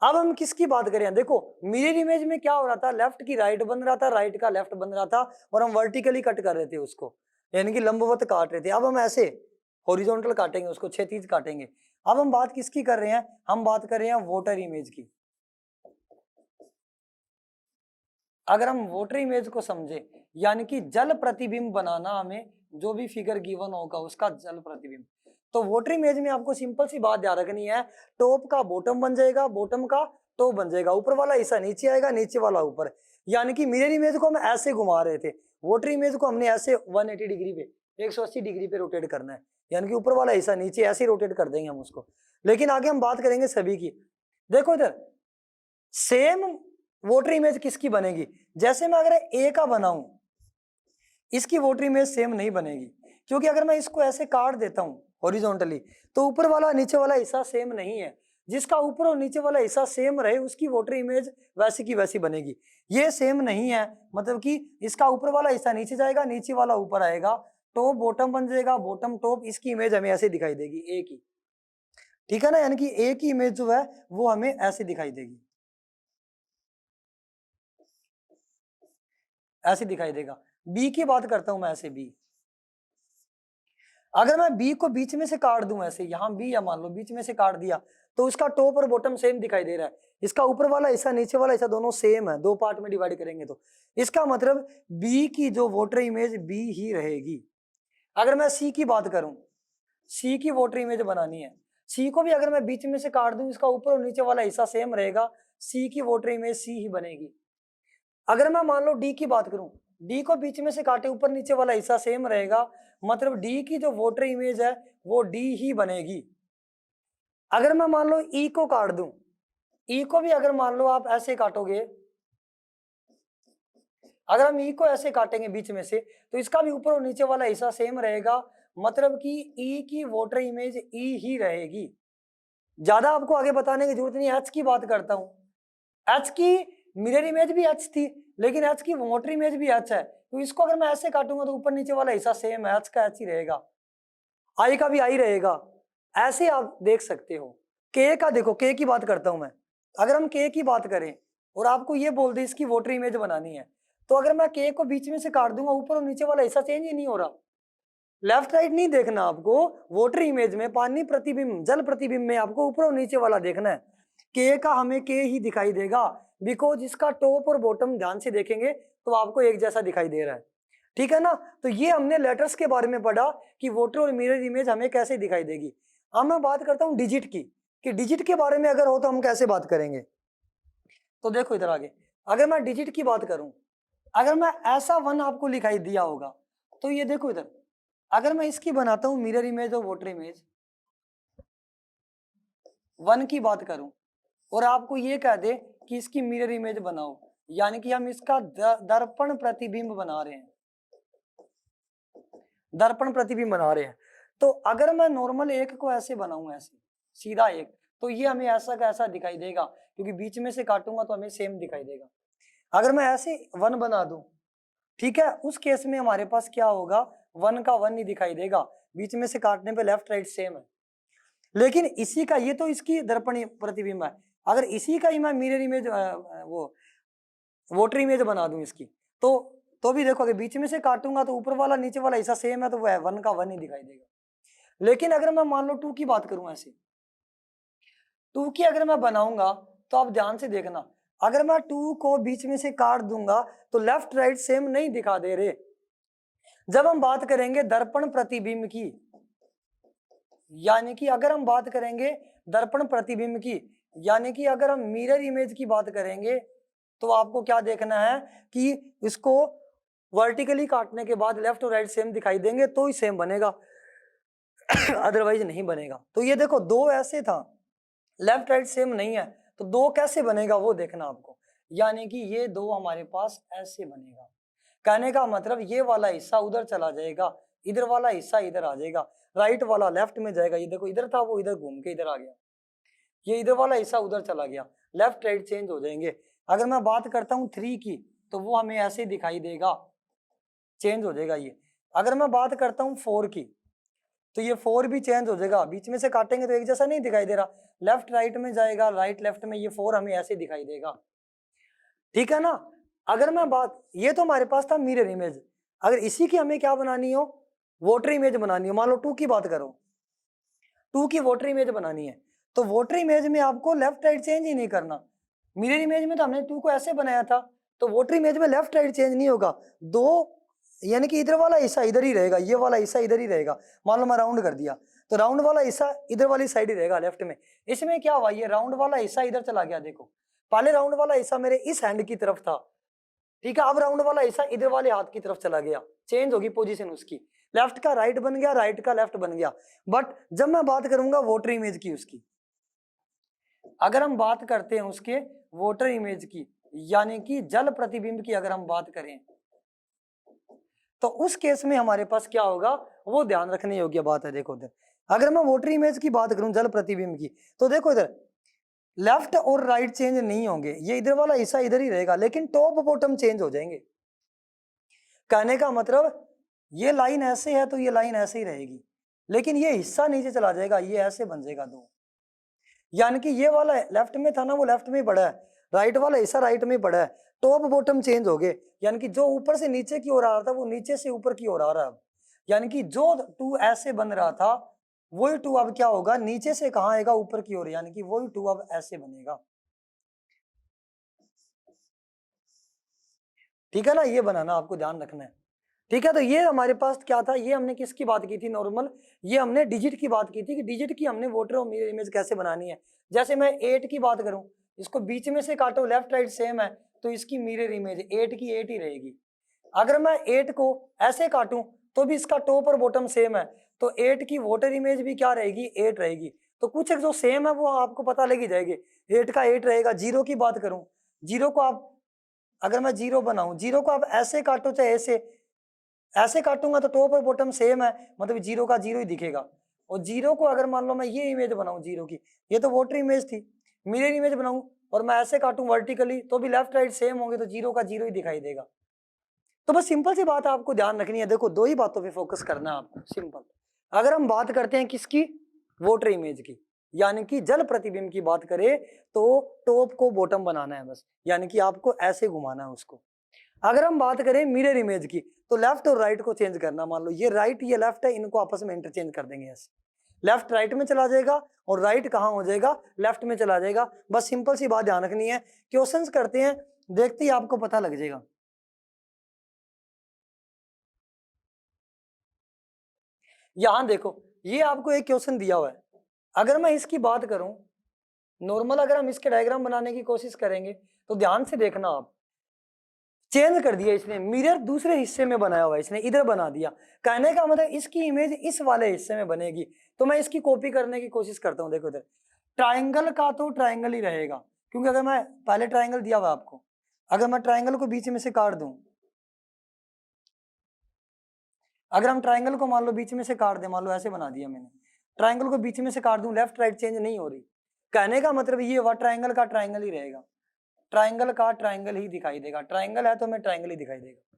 अब हम किसकी बात करें, देखो मिरर इमेज में क्या हो रहा था, लेफ्ट की राइट बन रहा था, राइट का लेफ्ट बन रहा था, और हम वर्टिकली कट कर रहे थे उसको, यानी कि लंबवत काट रहे थे। अब हम ऐसे हॉरिजॉन्टल काटेंगे उसको, क्षैतिज काटेंगे। अब हम बात किसकी कर रहे हैं, हम बात कर रहे हैं वोटर इमेज की। अगर हम वोटर इमेज को समझे, यानी कि जल प्रतिबिंब बनाना, हमें जो भी फिगर गिवन होगा उसका जल प्रतिबिंब, तो वोटर इमेज में आपको सिंपल सी बात ध्यान रखनी है, टॉप का बॉटम बन जाएगा, बॉटम का टॉप बन जाएगा, ऊपर वाला हिस्सा नीचे आएगा, नीचे वाला ऊपर। यानी कि मिरर इमेज को हम ऐसे घुमा रहे थे, वोटर इमेज को हमने ऐसे 180 डिग्री पे, 180 डिग्री पे रोटेट करना है, यानी कि ऊपर वाला हिस्सा नीचे ऐसे रोटेट कर देंगे हम उसको। लेकिन आगे हम बात करेंगे सभी की। देखो इधर सेम वोटर इमेज किसकी बनेगी, जैसे मैं अगर ए का बनाऊं, इसकी वोटर इमेज सेम नहीं बनेगी, क्योंकि अगर मैं इसको ऐसे काट देता हूं हॉरिजॉन्टली तो ऊपर वाला नीचे वाला हिस्सा सेम नहीं है। जिसका ऊपर और नीचे वाला हिस्सा सेम रहे उसकी वोटर इमेज वैसी की वैसी बनेगी। ये सेम नहीं है, मतलब कि इसका ऊपर वाला हिस्सा नीचे जाएगा, नीचे वाला ऊपर आएगा, टॉप बॉटम बन जाएगा, बॉटम टॉप। इसकी इमेज हमें ऐसे दिखाई देगी ए की, ठीक है ना, यानी कि ए की इमेज जो है वो हमें ऐसे दिखाई देगी, ऐसे दिखाई देगा। बी की बात करता हूं मैं, ऐसे बी, अगर मैं बी को बीच में से काट दूं ऐसे, यहां बी या मान लो बीच में से काट दिया, तो इसका टॉप और बॉटम सेम दिखाई दे रहा है, इसका ऊपर वाला हिस्सा नीचे वाला हिस्सा दोनों सेम है, दो पार्ट में डिवाइड करेंगे तो इसका मतलब बी की जो वोटर इमेज बी ही रहेगी। अगर मैं सी की बात करूं, सी की वोटर इमेज बनानी है, सी को भी अगर मैं बीच में से काट दूं, इसका ऊपर और नीचे वाला हिस्सा सेम रहेगा, सी की वोटर इमेज सी ही बनेगी। अगर मैं मान लो डी की बात करूं, डी को बीच में से काटे, ऊपर नीचे वाला हिस्सा सेम रहेगा, मतलब डी की जो वोटर इमेज है वो डी ही बनेगी। अगर मैं मान लो ई को काट दूं, ई को भी अगर मान लो आप ऐसे काटोगे, अगर हम ई को ऐसे काटेंगे बीच में से, तो इसका भी ऊपर और नीचे वाला हिस्सा सेम रहेगा, मतलब कि ई की वोटर इमेज ई ही रहेगी। ज्यादा आपको आगे बताने की जरूरत नहीं है। एच की बात करता हूं, एच की मिरर इमेज भी एच थी, लेकिन एच की वोटर इमेज भी एच है, तो इसको अगर मैं ऐसे काटूंगा तो ऊपर नीचे वाला हिस्सा सेम है, एच का एच ही रहेगा, आई का भी आई रहेगा। ऐसे आप देख सकते हो। के का देखो, के की बात करता हूं मैं, अगर हम के की बात करें और आपको ये बोल दे इसकी वोटर इमेज बनानी है, तो अगर मैं के को बीच में से काट दूंगा, ऊपर और नीचे वाला हिस्सा चेंज ही नहीं हो रहा। लेफ्ट राइट नहीं देखना आपको, वोटर इमेज में पानी प्रतिबिंब, जल प्रतिबिंब में आपको ऊपर और नीचे वाला देखना है। के का हमें के ही दिखाई देगा, बिकॉज इसका टॉप और बॉटम ध्यान से देखेंगे तो आपको एक जैसा दिखाई दे रहा है, ठीक है ना। तो ये हमने लेटर्स के बारे में पढ़ा कि वोटर और मिरर इमेज हमें कैसे दिखाई देगी। अब मैं बात करता हूँ डिजिट की, कि डिजिट के बारे में अगर हो तो हम कैसे बात करेंगे। तो देखो इधर आगे, अगर मैं डिजिट की बात करूं, अगर मैं ऐसा वन आपको लिखाई दिया होगा, तो ये देखो इधर, अगर मैं इसकी बनाता हूं मिरर इमेज और वोटर इमेज, वन की बात करूं और आपको ये कह दे कि इसकी मिरर इमेज बनाओ, यानी कि हम इसका दर्पण प्रतिबिंब बना रहे हैं, दर्पण प्रतिबिंब बना रहे हैं। तो अगर मैं नॉर्मल एक को ऐसे बनाऊं, ऐसे सीधा एक, तो ये हमें ऐसा का ऐसा दिखाई देगा, क्योंकि बीच में से काटूंगा तो हमें सेम दिखाई देगा। अगर मैं ऐसे वन बना दूं, ठीक है, उस केस में हमारे पास क्या होगा, वन का वन ही दिखाई देगा, बीच में से काटने पे लेफ्ट राइट सेम है। लेकिन इसी का, ये तो इसकी दर्पण प्रतिबिंब है, अगर इसी का ही मैं मिरर इमेज वो वोटर इमेज बना दूं इसकी, तो भी देखो, अगर बीच में से काटूंगा तो ऊपर वाला नीचे वाला हिस्सा सेम है, तो वह वन का वन ही दिखाई देगा। लेकिन अगर मैं मान लो टू की बात करूं, ऐसे टू की अगर मैं बनाऊंगा, तो आप ध्यान से देखना, अगर मैं टू को बीच में से काट दूंगा तो लेफ्ट राइट सेम नहीं दिखा दे रहे। जब हम बात करेंगे दर्पण प्रतिबिंब की, यानी कि अगर हम बात करेंगे दर्पण प्रतिबिंब की, यानी कि अगर हम मिरर इमेज की बात करेंगे, तो आपको क्या देखना है कि इसको वर्टिकली काटने के बाद लेफ्ट और राइट सेम दिखाई देंगे तो ही सेम बनेगा, अदरवाइज नहीं बनेगा। तो ये देखो, दो ऐसे था, लेफ्ट राइट सेम नहीं है, तो दो कैसे बनेगा वो देखना आपको, यानी कि ये दो हमारे पास ऐसे बनेगा। कहने का मतलब ये वाला हिस्सा उधर चला जाएगा, इधर वाला हिस्सा इधर आ जाएगा, राइट वाला लेफ्ट में जाएगा, ये देखो इधर था वो इधर घूम के इधर आ गया, ये इधर वाला हिस्सा उधर चला गया, लेफ्ट राइट चेंज हो जाएंगे। अगर मैं बात करता हूँ थ्री की, तो वो हमें ऐसे दिखाई देगा, चेंज हो जाएगा ये। अगर मैं बात करता हूँ फोर की, तो ये फोर भी चेंज हो जाएगा, बीच में से काटेंगे तो एक जैसा नहीं दिखाई दे रहा, लेफ्ट राइट में जाएगा, राइट लेफ्ट में, ये फोर हमें ऐसे दिखाई देगा, ठीक है ना। अगर मैं बात, ये तो हमारे पास था मिरर इमेज, अगर इसी की हमें क्या बनानी हो, वोटर इमेज बनानी हो, मान लो टू की बात करो, टू की वोटर इमेज बनानी है, तो वोटर इमेज में आपको लेफ्ट राइट चेंज ही नहीं करना। मिरर इमेज में तो हमने टू को ऐसे बनाया था, तो वोटर इमेज में लेफ्ट राइट चेंज नहीं होगा, दो, यानी कि इधर वाला हिस्सा इधर ही रहेगा, ये वाला हिस्सा इधर ही रहेगा। मान लो मैं राउंड कर दिया, तो राउंड वाला हिस्सा इधर वाली साइड ही रहेगा लेफ्ट में। इसमें क्या हुआ, ये राउंड वाला हिस्सा इधर चला गया, देखो पहले राउंड वाला हिस्सा मेरे इस हैंड की तरफ था, ठीक है, अब राउंड वाला हिस्सा इधर वाले हाथ की तरफ चला गया, चेंज होगी पोजीशन उसकी, लेफ्ट का राइट बन गया, राइट का लेफ्ट बन गया। बट जब मैं बात करूंगा वोटर इमेज की, उसकी अगर हम बात करते हैं उसके वोटर इमेज की, यानी कि जल प्रतिबिंब की अगर हम बात करें, तो उस केस में हमारे पास क्या होगा, वो ध्यान रखने योग्य बात है। देखो इधर, अगर मैं वोटर इमेज की बात करूं जल प्रतिबिंब की, तो देखो इधर लेफ्ट और राइट चेंज नहीं होंगे, ये इधर वाला हिस्सा इधर ही रहेगा, लेकिन टॉप बॉटम चेंज हो जाएंगे। कहने का मतलब ये लाइन ऐसे है तो ये लाइन ऐसे ही रहेगी, लेकिन ये हिस्सा नीचे चला जाएगा, ये ऐसे बन जाएगा दो, यानी कि ये वाला लेफ्ट में था ना, वो लेफ्ट में पड़ा है, राइट वाला हिस्सा राइट में पड़ा है, टॉप बॉटम चेंज हो गए, यानी कि जो ऊपर से नीचे की ओर आ रहा था वो नीचे से ऊपर की ओर आ रहा है। यानी कि जो टू ऐसे बन रहा था वही टू अब क्या होगा, नीचे से कहाँ आएगा, ऊपर की ओर, यानी कि वही टू अब ऐसे बनेगा, ठीक है ना। ये बनाना आपको ध्यान रखना है, ठीक है। तो ये हमारे पास क्या था, ये हमने किसकी बात की थी, नॉर्मल, ये हमने डिजिट की बात की थी कि डिजिट की हमने वोटर और मिरर इमेज कैसे बनानी है। जैसे मैं 8 की बात करूं, इसको बीच में से काटो, लेफ्ट राइट सेम है, तो इसकी मिरर इमेज 8 की 8 ही रहेगी। अगर मैं 8 को ऐसे काटूं तो भी इसका टॉप और बॉटम सेम है, तो 8 की वोटर इमेज भी क्या रहेगी, 8 रहेगी। तो कुछ एक जो सेम है वो आपको पता लग ही जाएगी। 8 का 8 रहेगा। 0 की बात करूं, 0 को आप, अगर मैं 0 बनाऊं, 0 को आप ऐसे काटो चाहे ऐसे काटूंगा तो टॉप और बॉटम सेम है, मतलब 0 का 0 ही दिखेगा। और 0 को अगर मान लो मैं ये इमेज बनाऊं 0 की, ये तो वोटर इमेज थी, मिरर इमेज बनाऊं और मैं ऐसे काटूं वर्टिकली तो भी लेफ्ट राइट सेम होंगे, तो 0 का 0 ही दिखाई देगा। तो बस सिंपल सी बात आपको ध्यान रखनी है। देखो दो ही बातों पे फोकस करना है आपको, सिंपल। अगर हम बात करते हैं किसकी, वोटर इमेज की, यानी कि जल प्रतिबिंब की बात करें, तो टॉप को बॉटम बनाना है बस, यानी कि आपको ऐसे घुमाना है उसको। अगर हम बात करें मिरर इमेज की, तो लेफ्ट और राइट को चेंज करना। मान लो ये राइट ये लेफ्ट है, इनको आपस में इंटरचेंज कर देंगे ऐसे, लेफ्ट राइट में चला जाएगा और राइट कहाँ हो जाएगा, लेफ्ट में चला जाएगा। बस सिंपल सी बात ध्यान रखनी है। क्वेश्चंस करते हैं, देखते ही आपको पता लग जाएगा। यहां देखो, ये आपको एक क्वेश्चन दिया हुआ है। अगर मैं इसकी बात करूं नॉर्मल, अगर हम इसके डायग्राम बनाने की कोशिश करेंगे तो ध्यान से देखना आप, चेंज कर दिया इसने, मिरर दूसरे हिस्से में बनाया हुआ है इसने, इधर बना दिया। कहने का मतलब इसकी इमेज इस वाले हिस्से में बनेगी, तो मैं इसकी कॉपी करने की कोशिश करता हूं। देखो इधर ट्राइंगल का तो ट्राइंगल ही रहेगा, क्योंकि अगर मैं पहले ट्राइंगल दिया हुआ आपको, अगर मैं ट्राइंगल को बीच में से काट दूं, अगर हम ट्राइंगल को मान लो बीच में से काट दें, मान लो ऐसे बना दिया मैंने, ट्राइंगल को बीच में से काट दूं, लेफ्ट राइट चेंज नहीं हो रही। कहने का मतलब ये हुआ ट्राइंगल का ट्राइंगल ही रहेगा, ट्राइंगल का ट्राइंगल ही दिखाई देगा, ट्राइंगल है तो मैं ट्राइंगल ही दिखाई देगा।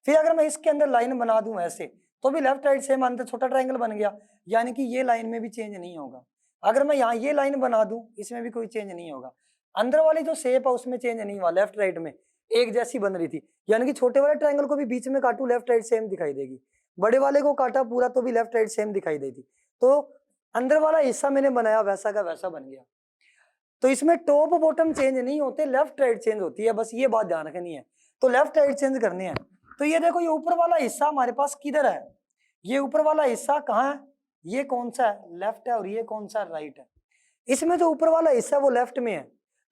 फिर अगर मैं इसके अंदर लाइन बना दूं ऐसे, तो भी लेफ्ट राइट सेम, अंदर छोटा ट्राइंगल बन गया, यानी कि ये लाइन में भी चेंज नहीं होगा। अगर मैं यहाँ ये लाइन बना दूं, इसमें भी कोई चेंज नहीं होगा। अंदर वाली जो शेप है उसमें चेंज नहीं हुआ, लेफ्ट राइट में एक जैसी बन रही थी, यानी कि छोटे वाले ट्राइंगल को भी बीच में काटू लेफ्ट राइट सेम दिखाई देगी, बड़े वाले को काटा पूरा तो भी लेफ्ट राइट सेम दिखाई देती। तो अंदर वाला हिस्सा मैंने बनाया वैसा का वैसा बन गया। तो इसमें टॉप बॉटम चेंज नहीं होते, लेफ्ट राइट चेंज होती है, बस ये बात ध्यान रखनी है। तो लेफ्ट राइट चेंज करनी है। तो ये देखो, ये ऊपर वाला हिस्सा हमारे पास किधर है, ये ऊपर वाला हिस्सा कहाँ है, ये कौन सा है, लेफ्ट है, और ये कौन सा राइट है। इसमें जो ऊपर वाला हिस्सा वो लेफ्ट में है,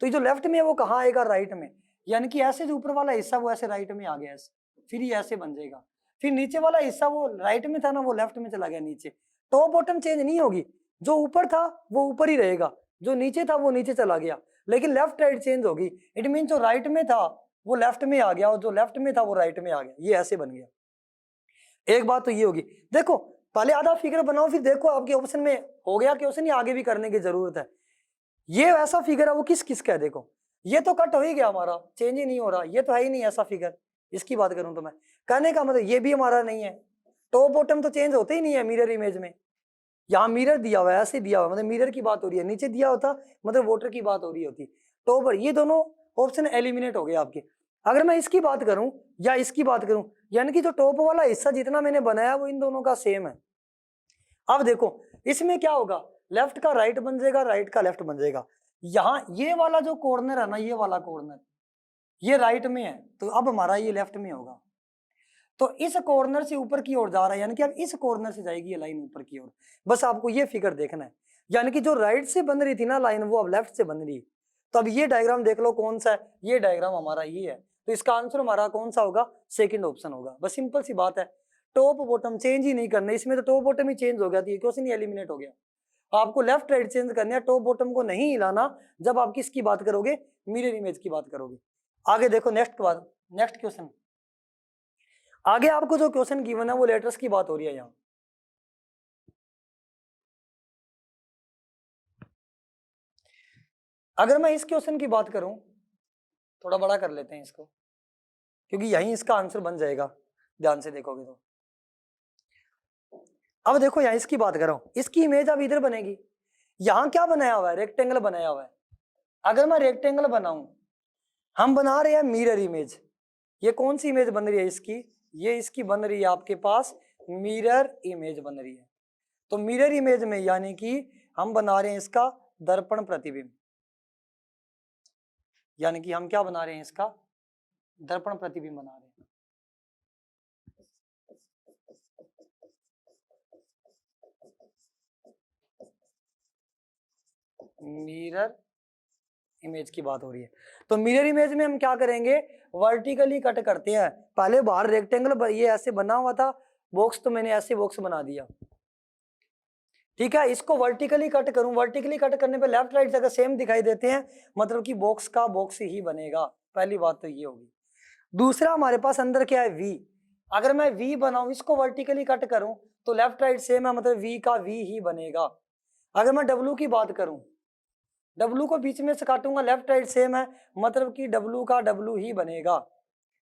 तो ये जो लेफ्ट में है वो कहाँ आएगा, राइट में, यानी कि ऐसे जो ऊपर वाला हिस्सा वो ऐसे राइट में आ गया ऐसे, फिर ये ऐसे बन जाएगा। फिर नीचे वाला हिस्सा वो राइट में था ना, वो लेफ्ट में चला गया नीचे। टॉप बॉटम चेंज नहीं होगी, जो ऊपर था वो ऊपर ही रहेगा, जो नीचे था वो नीचे चला गया, लेकिन लेफ्ट राइट चेंज होगी। इट मीन जो राइट में था वो लेफ्ट में आ गया, और जो लेफ्ट में था वो राइट में आ गया, ये ऐसे बन गया। एक बात तो ये होगी। देखो पहले आधा फिगर बनाओ, फिर देखो आपके ऑप्शन में हो गया क्वेश्चन, या आगे भी करने की जरूरत है। ये ऐसा फिगर है वो किस किस का है, देखो ये तो कट हो ही गया हमारा, चेंज ही नहीं हो रहा, ये तो है ही नहीं ऐसा फिगर। इसकी बात करूं तो मैं कहने का मतलब ये भी हमारा नहीं है। टॉप बॉटम तो चेंज होते ही नहीं है मिरर इमेज में। यहाँ मिरर दिया हुआ है, ऐसे दिया हुआ है, मतलब मिरर की बात हो रही है, नीचे दिया होता मतलब वाटर की बात हो रही होती। टॉप, ये दोनों ऑप्शन एलिमिनेट हो गए आपके। अगर मैं इसकी बात करूं या इसकी बात करूं, यानी कि जो टॉप वाला हिस्सा जितना मैंने बनाया वो इन दोनों का सेम है। अब देखो इसमें क्या होगा, लेफ्ट का राइट बन जाएगा, राइट का लेफ्ट बन जाएगा। यहाँ ये वाला जो कॉर्नर है ना, ये वाला कॉर्नर ये राइट में है, तो अब हमारा ये लेफ्ट में होगा। तो इस कॉर्नर से ऊपर की ओर जा रहा है, यानी कि अब इस कॉर्नर से जाएगी ये लाइन ऊपर की ओर। बस आपको ये फिगर देखना है, यानी कि जो राइट से बन रही थी ना लाइन, वो अब लेफ्ट से बन रही है। तो अब ये डायग्राम देख लो कौन सा है, ये डायग्राम हमारा ये है। तो इसका आंसर हमारा कौन सा होगा, सेकंड ऑप्शन होगा। बस सिंपल सी बात है, टॉप बॉटम चेंज ही नहीं करना, इसमें तो टॉप बॉटम ही चेंज हो गया, तो ये क्वेश्चन ही एलिमिनेट हो गया। आपको लेफ्ट राइट चेंज करना है, टॉप बॉटम को नहीं हिलाना जब आप किसकी बात करोगे, मिरर इमेज की बात करोगे। आगे देखो नेक्स्ट क्वेश्चन। आगे आपको जो क्वेश्चन गिवन है वो लेटर्स की बात हो रही है यहाँ। अगर मैं इस क्वेश्चन की बात करूं, थोड़ा बड़ा कर लेते हैं इसको, क्योंकि यहीं इसका आंसर बन जाएगा, ध्यान से देखोगे तो। अब देखो यहाँ इसकी बात करो, इसकी इमेज अब इधर बनेगी। यहाँ क्या बनाया हुआ है, रेक्टेंगल बनाया हुआ है। अगर मैं रेक्टेंगल बनाऊं, हम बना रहे हैं मिरर इमेज। ये कौन सी इमेज बन रही है इसकी, ये इसकी बन रही है आपके पास मिरर इमेज बन रही है। तो मिरर इमेज में यानी कि हम बना रहे हैं इसका दर्पण प्रतिबिंब, यानी कि हम क्या बना रहे हैं, इसका दर्पण प्रतिबिंब बना रहे हैं। मिरर इमेज की बात हो रही है। तो मिरर इमेज में हम क्या करेंगे, वर्टिकली कट करते हैं। पहले बाहर रेक्टेंगल ये ऐसे बना हुआ था बॉक्स, तो मैंने ऐसे बॉक्स बना दिया। ठीक है, इसको वर्टिकली कट करूं, वर्टिकली कट करने पे लेफ्ट राइट अगर सेम दिखाई देते हैं मतलब कि बॉक्स का बॉक्स ही बनेगा। पहली बात तो ये होगी। दूसरा हमारे पास अंदर क्या है, वी। अगर मैं वी बनाऊं, इसको वर्टिकली कट करूं तो लेफ्ट राइट सेम है, मतलब वी का वी ही बनेगा। अगर मैं डब्लू की बात करूं, डब्लू को बीच में से काटूंगा, लेफ्ट राइट सेम है, मतलब कि डब्लू का डब्लू ही बनेगा।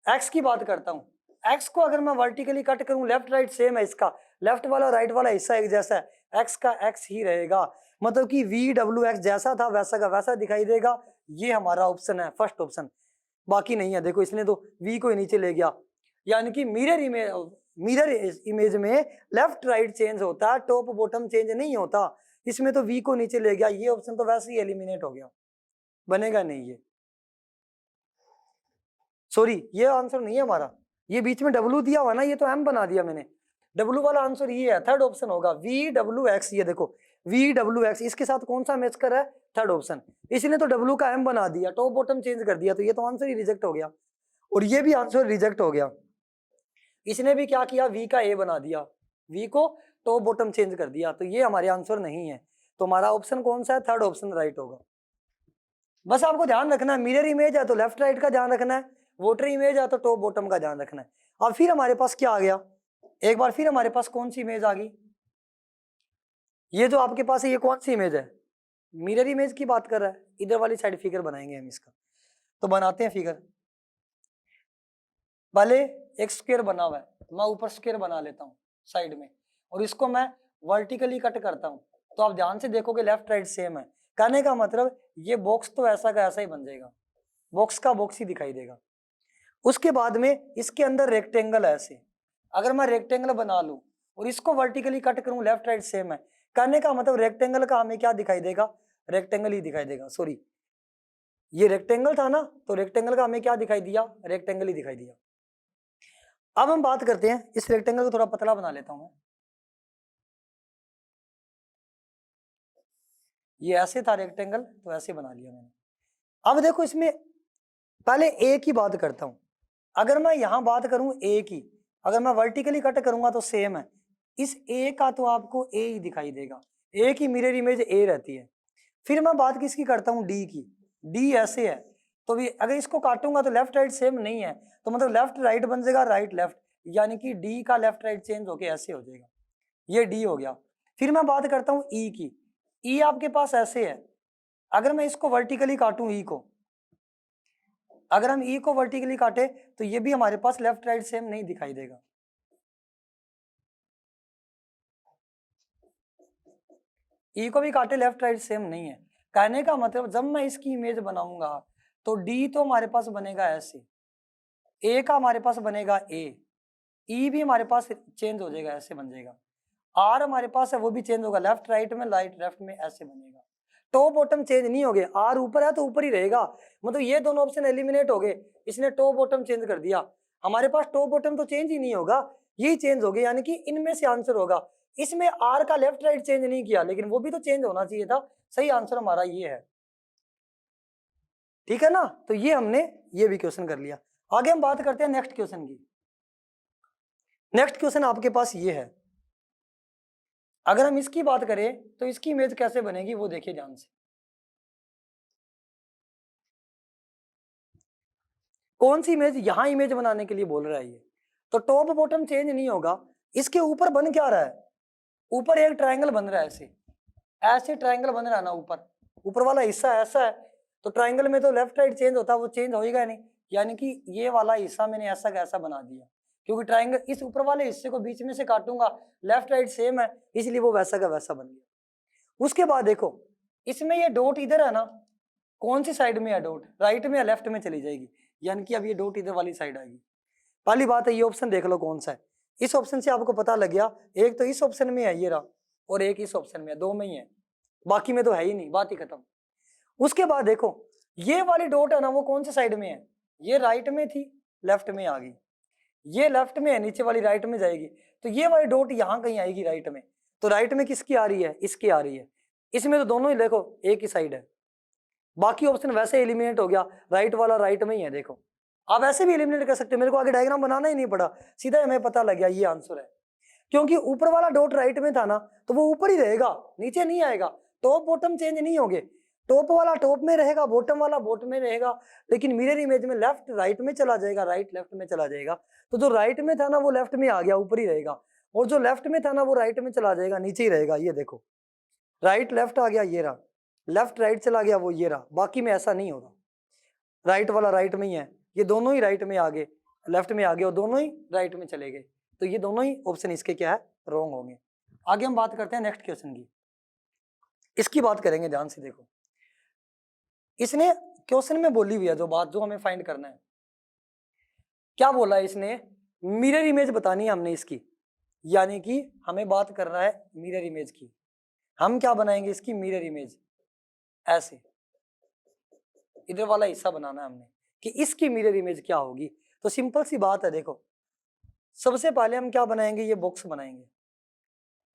एक्स की बात करता हूं, एक्स को अगर मैं वर्टिकली कट करूं, लेफ्ट राइट सेम है, इसका लेफ्ट वाला राइट वाला हिस्सा एक जैसा है, एक्स का एक्स ही रहेगा, मतलब कि वी डब्ल्यू एक्स जैसा था वैसा का वैसा दिखाई देगा। ये हमारा ऑप्शन है, फर्स्ट ऑप्शन। बाकी नहीं है, देखो इसने तो वी को ही नीचे ले गया, यानी कि मिरर इमेज में लेफ्ट राइट चेंज होता है, टॉप बॉटम चेंज नहीं होता। इसमें तो वी को नीचे ले गया, ये ऑप्शन तो वैसे ही एलिमिनेट हो गया, बनेगा नहीं ये। सॉरी, ये आंसर नहीं है हमारा, ये बीच में डब्लू दिया हुआ ना, ये तो एम बना दिया मैंने। डब्लू वाला आंसर ये है, थर्ड ऑप्शन होगा वी डब्ल्यू एक्स। ये देखो वी डब्ल्यू एक्स, इसके साथ कौन सा मैच कर रहा है, थर्ड ऑप्शन। इसने तो डब्लू का एम बना दिया, टॉप बॉटम चेंज कर दिया, तो ये तो आंसर ही रिजेक्ट हो गया, और ये भी आंसर रिजेक्ट हो गया। इसने भी क्या किया, वी का ए बना दिया, वी को टॉप बॉटम चेंज कर दिया, तो ये हमारे आंसर नहीं है। तो हमारा ऑप्शन कौन सा है, थर्ड ऑप्शन राइट होगा। बस आपको ध्यान रखना है, मिरर इमेज है तो लेफ्ट राइट का ध्यान रखना है, वोटर इमेज है तो टॉप बॉटम का ध्यान रखना है। अब फिर हमारे पास क्या आ गया, एक बार फिर हमारे पास कौन सी इमेज आ गई, ये जो आपके पास है ये कौन सी इमेज है, मिरर इमेज की बात कर रहा है। इधर वाली साइड फिगर बनाएंगे हम इसका, तो बनाते हैं फिगर। पहले एक स्क्वायर बना हुआ है, मैं ऊपर स्क्वायर बना लेता हूँ साइड में, और इसको मैं वर्टिकली कट करता हूँ, तो आप ध्यान से देखोगे लेफ्ट राइट सेम है। कहने का मतलब ये बॉक्स तो ऐसा का ऐसा ही बन जाएगा, बॉक्स का बॉक्स ही दिखाई देगा। उसके बाद में इसके अंदर रेक्टेंगल है ऐसे, अगर मैं रेक्टेंगल बना लूं और इसको वर्टिकली कट करूं, लेफ्ट राइट सेम है, कहने का मतलब रेक्टेंगल का हमें क्या दिखाई देगा, रेक्टेंगल ही दिखाई देगा। सॉरी, ये रेक्टेंगल था ना, तो रेक्टेंगल का हमें क्या दिखाई दिया, रेक्टेंगल ही दिखाई दिया। अब हम बात करते हैं, इस रेक्टेंगल को थोड़ा पतला बना लेता हूं मैं, ये ऐसे था रेक्टेंगल, तो ऐसे बना लिया मैंने। अब देखो इसमें पहले ए की बात करता हूं, अगर मैं यहां बात करूं ए की, अगर मैं वर्टिकली कट करूंगा तो सेम है, इस ए का तो आपको ए ही दिखाई देगा, ए की मिरर इमेज ए रहती है। फिर मैं बात किसकी करता हूं, डी की, डी ऐसे है, तो भी अगर इसको काटूंगा तो लेफ्ट राइट सेम नहीं है, तो मतलब लेफ्ट राइट बन जाएगा, राइट लेफ्ट, यानी कि डी का लेफ्ट राइट चेंज होके ऐसे हो जाएगा, ये डी हो गया। फिर मैं बात करता हूं ई की, ई आपके पास ऐसे है, अगर मैं इसको वर्टिकली काटूं ई को, अगर हम ई को वर्टिकली काटे तो ये भी हमारे पास लेफ्ट राइट सेम नहीं दिखाई देगा। ई को भी काटे लेफ्ट राइट सेम नहीं है, कहने का मतलब जब मैं इसकी इमेज बनाऊंगा तो डी तो हमारे पास बनेगा ऐसे, ए का हमारे पास बनेगा ए, ई भी हमारे पास चेंज हो जाएगा, ऐसे बन जाएगा। आर हमारे पास है वो भी चेंज होगा, लेफ्ट राइट में, राइट लेफ्ट में ऐसे बनेगा। टॉप बॉटम चेंज नहीं हो गए, आर ऊपर है तो ऊपर ही रहेगा, मतलब ये दोनों ऑप्शन एलिमिनेट हो गए, इसने टॉप बॉटम चेंज कर दिया। हमारे पास टॉप बॉटम तो चेंज ही नहीं होगा, यही चेंज हो गया, यानी कि इनमें से आंसर होगा। इसमें आर का लेफ्ट राइट चेंज नहीं किया, लेकिन वो भी तो चेंज होना चाहिए था, सही आंसर हमारा ये है। ठीक है ना, तो ये हमने ये भी क्वेश्चन कर लिया। आगे हम बात करते हैं नेक्स्ट क्वेश्चन की। नेक्स्ट क्वेश्चन आपके पास ये है, अगर हम इसकी बात करें तो इसकी इमेज कैसे बनेगी वो देखिए ध्यान से। कौन सी इमेज, यहां इमेज बनाने के लिए बोल रहा है ये, तो टॉप बॉटम चेंज नहीं होगा। इसके ऊपर बन क्या रहा है, ऊपर एक ट्रायंगल बन रहा है, ऐसे ऐसे ट्रायंगल बन रहा है ना, ऊपर ऊपर वाला हिस्सा ऐसा है, तो ट्रायंगल में तो लेफ्ट राइट चेंज होता है, वो चेंज होएगा नहीं, यानी कि ये वाला हिस्सा मैंने ऐसा कैसा बना दिया, क्योंकि ट्रायंगल इस ऊपर वाले हिस्से को बीच में से काटूंगा, लेफ्ट राइट सेम है, इसलिए वो वैसा का वैसा बन गया। उसके बाद देखो इसमें ये डॉट इधर है ना, कौन सी साइड में है डॉट, राइट में या लेफ्ट में चली जाएगी, यानी कि अब ये डॉट इधर वाली साइड आएगी। पहली बात है ये ऑप्शन देख लो कौन सा है, इस ऑप्शन से आपको पता लग गया, एक तो इस ऑप्शन में है ये रहा, और एक इस ऑप्शन में है, दो में ही है, बाकी में तो है ही नहीं, बात ही खत्म। उसके बाद देखो ये वाली डॉट है ना, वो कौन सी साइड में है, ये राइट में थी, लेफ्ट में आ गई, ये लेफ्ट में है, नीचे वाली राइट में जाएगी, तो ये वाली डॉट यहाँ कहीं आएगी राइट में, तो राइट में किसकी आ रही है, इसकी आ रही है, इसमें तो दोनों ही देखो एक ही साइड है, बाकी ऑप्शन वैसे एलिमिनेट हो गया, राइट वाला राइट में ही है। देखो आप ऐसे भी एलिमिनेट कर सकते हो, मेरे को आगे डायग्राम बनाना ही नहीं पड़ा, सीधा हमें पता लग गया ये आंसर है। क्योंकि ऊपर वाला डॉट राइट में था ना, तो वो ऊपर ही रहेगा, नीचे नहीं आएगा। टॉप बॉटम चेंज नहीं होंगे, टॉप वाला टॉप में रहेगा, बॉटम वाला बॉटम में रहेगा, लेकिन मिरर इमेज में लेफ्ट राइट में चला जाएगा, राइट लेफ्ट में चला जाएगा। तो जो राइट में था ना वो लेफ्ट में आ गया, ऊपर ही रहेगा, और जो लेफ्ट में था ना वो राइट में चला जाएगा, नीचे ही रहेगा। ये देखो राइट लेफ्ट आ गया, ये रहा, लेफ्ट राइट चला गया, वो ये रहा। बाकी में ऐसा नहीं होगा, राइट वाला राइट में ही है, ये दोनों ही राइट में आगे, लेफ्ट में आगे, और दोनों ही राइट में चले गए। तो ये दोनों ही ऑप्शन इसके क्या है, रॉन्ग होंगे। आगे हम बात करते हैं नेक्स्ट क्वेश्चन की, इसकी बात करेंगे, ध्यान से देखो। इसने क्वेश्चन में बोली हुई है जो बात, जो हमें फाइंड करना है, क्या बोला है इसने, मिरर इमेज बतानी है हमने इसकी, यानी कि हमें बात करना है मिरर इमेज की। हम क्या बनाएंगे इसकी, मिरर इमेज, ऐसे इधर वाला हिस्सा बनाना है हमने कि इसकी मिरर इमेज क्या होगी। तो सिंपल सी बात है, देखो सबसे पहले हम क्या बनाएंगे, ये बॉक्स बनाएंगे।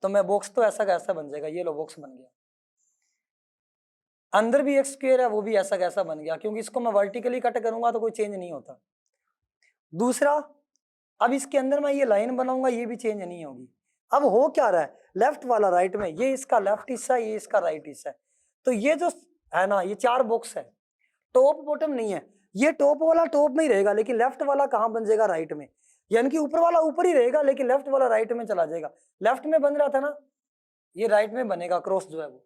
तो मैं बॉक्स तो ऐसा कैसा बन जाएगा, ये लो बॉक्स बन गया, अंदर भी एक स्क्वायर है, वो भी ऐसा कैसा बन गया, क्योंकि इसको मैं वर्टिकली कट करूंगा तो कोई चेंज नहीं होता। दूसरा, अब इसके अंदर मैं ये लाइन बनाऊंगा, ये भी चेंज नहीं होगी। अब हो क्या रहा है, लेफ्ट वाला राइट में, ये इसका लेफ्ट हिस्सा है, ये इसका राइट हिस्सा है। तो ये जो है ना, ये 4 बॉक्स है, टॉप बॉटम नहीं है, ये टॉप वाला टॉप में ही रहेगा, लेकिन लेफ्ट वाला कहां बन जाएगा, राइट में। यानी कि ऊपर वाला ऊपर ही रहेगा, लेकिन लेफ्ट वाला राइट में चला जाएगा। लेफ्ट में बन रहा था ना, ये राइट में बनेगा, क्रॉस जो है वो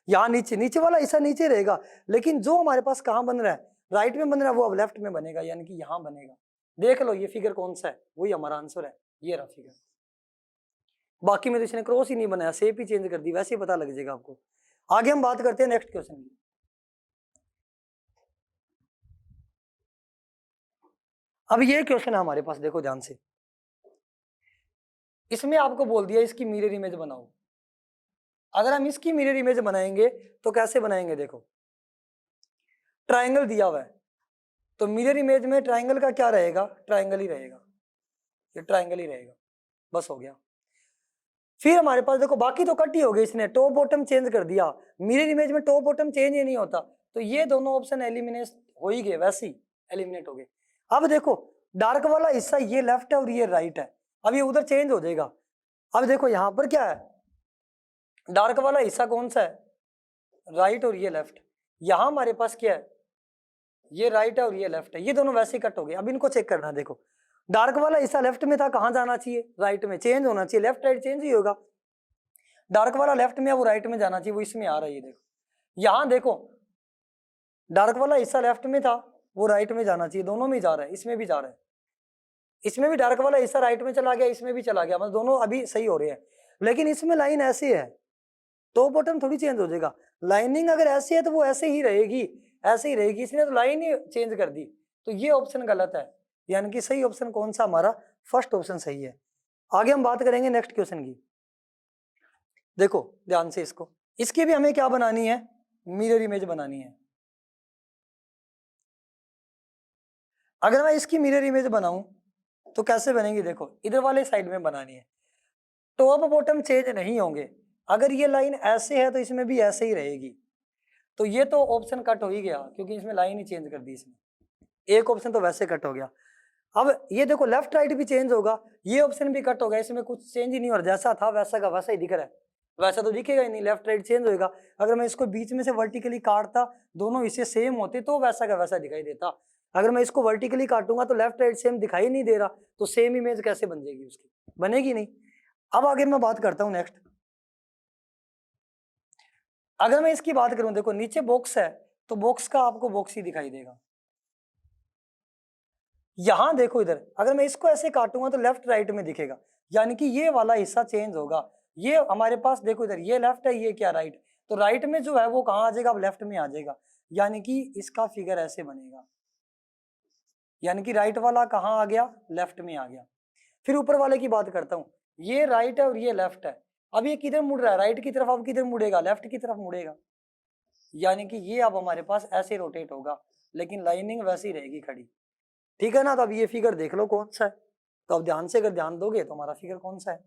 यहाँ नीचे, नीचे वाला हिस्सा नीचे रहेगा, लेकिन जो हमारे पास कहां बन रहा है, राइट में बन रहा है, वो अब लेफ्ट में बनेगा, यानी कि यहाँ बनेगा। देख लो ये फिगर कौन सा है, वही हमारा आंसर है, ये रहा फिगर। बाकी में तो इसने क्रॉस ही नहीं बनाया, शेप ही चेंज कर दी, वैसे ही पता लग जाएगा आपको। आगे हम बात करते हैं नेक्स्ट क्वेश्चन की। अब ये क्वेश्चन है हमारे पास, देखो ध्यान से, इसमें आपको बोल दिया इसकी मिरर इमेज बनाओ। अगर हम इसकी मिरर इमेज बनाएंगे तो कैसे बनाएंगे, देखो ट्राइंगल दिया हुआ है, तो मिरर इमेज में ट्राइंगल का क्या रहेगा, ट्राइंगल ही रहेगा, ये ट्राइंगल ही रहेगा, बस हो गया। फिर हमारे पास देखो बाकी तो कट ही हो गई, इसने टॉप बॉटम चेंज कर दिया, मिरर इमेज में टॉप बॉटम चेंज ही नहीं होता, तो ये दोनों ऑप्शन एलिमिनेट हो ही गए, वैसे ही एलिमिनेट हो गए। अब देखो डार्क वाला हिस्सा ये लेफ्ट है और ये राइट है, अब ये उधर चेंज हो जाएगा। अब देखो यहाँ पर क्या है, डार्क वाला हिस्सा कौन सा है, राइट, और ये लेफ्ट। यहाँ हमारे पास क्या है, ये राइट है और ये लेफ्ट है, ये दोनों वैसे ही कट हो गए। अब इनको चेक करना, देखो डार्क वाला हिस्सा लेफ्ट में था, कहाँ जाना चाहिए, राइट में, चेंज होना चाहिए, लेफ्ट राइट चेंज ही होगा। डार्क वाला लेफ्ट में है, वो राइट में जाना चाहिए, वो इसमें आ रहा है, ये देखो यहाँ देखो डार्क वाला हिस्सा लेफ्ट में था, वो राइट में जाना चाहिए, दोनों में जा रहा है, इसमें भी जा रहा है, इसमें भी डार्क वाला हिस्सा राइट में चला गया, इसमें भी चला गया, मतलब दोनों अभी सही हो रहे हैं। लेकिन इसमें लाइन ऐसी है, तो बॉटम थोड़ी चेंज हो जाएगा, लाइनिंग अगर ऐसी है तो वो ऐसे ही रहेगी, ऐसे ही रहेगी, इसने तो लाइन ही चेंज कर दी, तो ये ऑप्शन गलत है। यानी कि सही ऑप्शन कौन सा हमारा, फर्स्ट ऑप्शन सही है। आगे हम बात करेंगे नेक्स्ट क्वेश्चन की, देखो ध्यान से इसको, इसकी भी हमें क्या बनानी है, मिरर इमेज बनानी है। अगर मैं इसकी मिरर इमेज बनाऊं तो कैसे बनेगी, देखो इधर वाले साइड में बनानी है, टॉप बॉटम चेंज नहीं होंगे। अगर ये लाइन ऐसे है तो इसमें भी ऐसे ही रहेगी, तो ये तो ऑप्शन कट हो ही गया, क्योंकि इसमें लाइन ही चेंज कर दी इसमें, एक ऑप्शन तो वैसे कट हो गया। अब ये देखो लेफ्ट राइट भी चेंज होगा, ये ऑप्शन भी कट हो गया, इसमें कुछ चेंज ही नहीं हो रहा, जैसा था वैसा का वैसा ही दिख रहा है, वैसा तो दिखेगा ही नहीं, लेफ्ट राइट चेंज होगा। अगर मैं इसको बीच में से वर्टिकली काटता, दोनों इससे सेम होते तो वैसा का वैसा दिखाई देता, अगर मैं इसको वर्टिकली काटूंगा तो लेफ्ट राइट सेम दिखाई नहीं दे रहा, तो सेम इमेज कैसे बन जाएगी उसकी, बनेगी नहीं। अब आगे मैं बात करता हूं नेक्स्ट, अगर मैं इसकी बात करूं, देखो नीचे बॉक्स है, तो बॉक्स का आपको बॉक्स ही दिखाई देगा। यहां देखो इधर, अगर मैं इसको ऐसे काटूंगा तो लेफ्ट राइट में दिखेगा, यानी कि ये वाला हिस्सा चेंज होगा। ये हमारे पास देखो इधर ये लेफ्ट है, ये क्या राइट, तो राइट में जो है वो कहां आ जाएगा, अब लेफ्ट में आ जाएगा, यानी कि इसका फिगर ऐसे बनेगा, यानी कि राइट वाला कहां आ गया, लेफ्ट में आ गया। फिर ऊपर वाले की बात करता हूं, ये राइट है और ये लेफ्ट है, अब ये किधर मुड़ रहा है, राइट की तरफ, अब किधर मुड़ेगा, लेफ्ट की तरफ मुड़ेगा, यानी कि ये अब हमारे पास ऐसे रोटेट होगा, लेकिन लाइनिंग वैसी रहेगी खड़ी, ठीक है ना। तो अब ये फिगर देख लो कौन सा है, तो अब ध्यान से अगर ध्यान दोगे तो हमारा फिगर कौन सा है,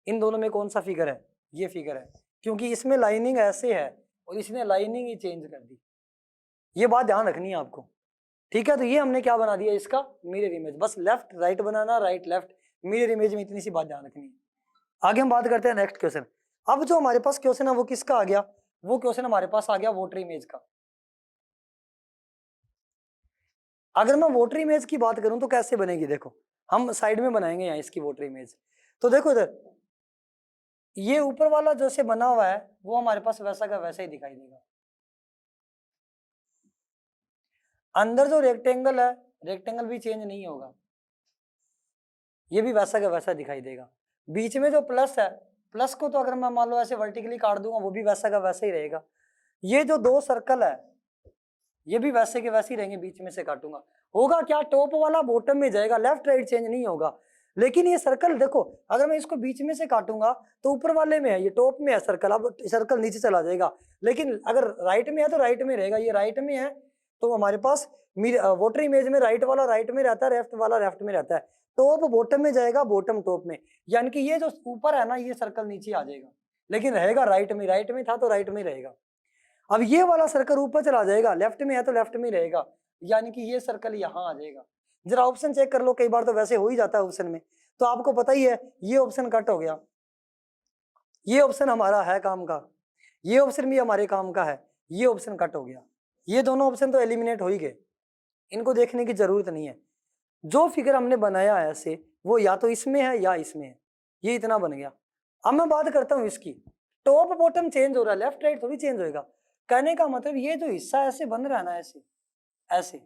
इन दोनों में कौन सा फिगर है, ये फिगर है, क्योंकि इसमें लाइनिंग ऐसे है और इसने लाइनिंग ही चेंज कर दी, ये बात ध्यान रखनी है आपको, ठीक है, तो ये हमने क्या बना दिया इसका मिरर इमेज, बस लेफ्ट राइट बनाना, राइट लेफ्ट, मिरर इमेज में इतनी सी बात ध्यान रखनी है। आगे हम बात करते हैं नेक्स्ट क्वेश्चन। अब जो हमारे पास क्वेश्चन है वो किसका आ गया, वो क्वेश्चन हमारे पास आ गया वोटर इमेज का। अगर मैं वोटर इमेज की बात करूं तो कैसे बनेगी, देखो हम साइड में बनाएंगे यहाँ इसकी वोटर इमेज। तो देखो इधर ये ऊपर वाला जो से बना हुआ है वो हमारे पास वैसा का वैसा ही दिखाई देगा। अंदर जो रेक्टेंगल है, रेक्टेंगल भी चेंज नहीं होगा, ये भी वैसा का वैसा दिखाई देगा। बीच में जो प्लस है, प्लस को तो अगर मैं मान लो ऐसे वर्टिकली काट दूंगा वो भी वैसा का वैसा ही रहेगा। ये जो दो सर्कल है ये भी वैसे के वैसे ही रहेंगे, बीच में से काटूंगा होगा क्या, टॉप वाला बॉटम में जाएगा, लेफ्ट राइट चेंज नहीं होगा। लेकिन ये सर्कल देखो अगर मैं इसको बीच में से काटूंगा तो ऊपर वाले में है, ये टॉप में है सर्कल, अब सर्कल नीचे चला जाएगा। लेकिन अगर राइट में है तो राइट में रहेगा, ये राइट में है तो हमारे पास वोटर इमेज में राइट वाला राइट में रहता है, लेफ्ट वाला लेफ्ट में रहता है। टॉप बॉटम में जाएगा, बॉटम टॉप में, यानी कि ये जो ऊपर है ना ये सर्कल नीचे आ जाएगा, लेकिन रहेगा राइट में, राइट में था तो राइट में रहेगा। अब ये वाला सर्कल ऊपर चला जाएगा, लेफ्ट में है तो लेफ्ट में रहेगा, यानी कि ये सर्कल यहाँ आ जाएगा। जरा ऑप्शन चेक कर लो, कई बार तो वैसे हो ही जाता है ऑप्शन में, तो आपको पता ही है ये ऑप्शन कट हो गया, ये ऑप्शन हमारा है काम का, ये ऑप्शन भी हमारे काम का है, ये ऑप्शन कट हो गया, ये दोनों ऑप्शन तो एलिमिनेट हो ही गए, इनको देखने की जरूरत नहीं है। जो फिगर हमने बनाया है ऐसे वो या तो इसमें है या इसमें है, ये इतना बन गया। अब मैं बात करता हूँ इसकी, टॉप बॉटम चेंज हो रहा है, लेफ्ट राइट थोड़ी चेंज होएगा। कहने का मतलब ये जो हिस्सा ऐसे बन रहा है ना ऐसे ऐसे,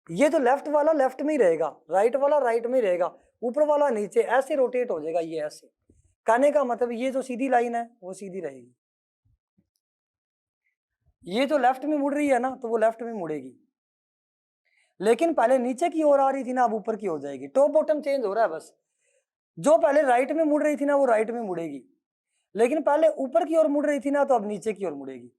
ये तो लेफ्ट वाला लेफ्ट में ही रहेगा, राइट वाला राइट में ही रहेगा, ऊपर वाला नीचे, ऐसे रोटेट हो जाएगा ये ऐसे। कहने का मतलब ये जो सीधी लाइन है वो सीधी रहेगी, ये जो लेफ्ट में मुड़ रही है ना तो वो लेफ्ट में मुड़ेगी, लेकिन पहले नीचे की ओर आ रही थी ना अब ऊपर की ओर जाएगी। टॉप बॉटम चेंज हो रहा है बस, जो पहले राइट में मुड़ रही थी ना वो राइट में मुड़ेगी, लेकिन पहले ऊपर की ओर मुड़ रही थी ना तो अब नीचे की ओर मुड़ेगी।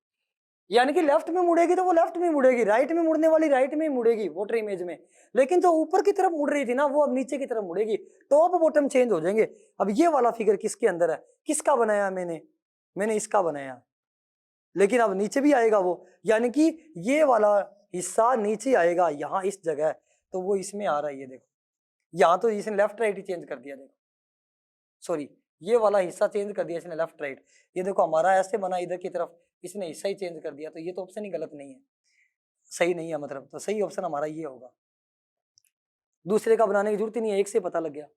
यानी कि लेफ्ट में मुड़ेगी तो वो लेफ्ट में मुड़ेगी, राइट में मुड़ने वाली राइट में मुड़ेगी वोटर इमेज में, लेकिन जो ऊपर की तरफ मुड़ रही थी ना वो अब नीचे की तरफ मुड़ेगी, टॉप बॉटम चेंज हो जाएंगे। अब ये वाला फिगर किसके अंदर है, किसका बनाया मैंने इसका बनाया, लेकिन अब नीचे भी आएगा वो, यानी कि ये वाला हिस्सा नीचे आएगा यहाँ इस जगह, तो वो इसमें आ रहा है, ये देखो यहाँ तो इसने लेफ्ट राइट ही चेंज कर दिया, देखो सॉरी ये वाला हिस्सा चेंज कर दिया इसने लेफ्ट राइट, ये देखो हमारा ऐसे बना इधर की तरफ, इसने हिस्सा ही चेंज कर दिया, तो ये तो ऑप्शन ही गलत नहीं है, सही नहीं है मतलब, तो सही ऑप्शन हमारा ये होगा। दूसरे का बनाने की जरूरत ही नहीं है, एक से पता लग गया।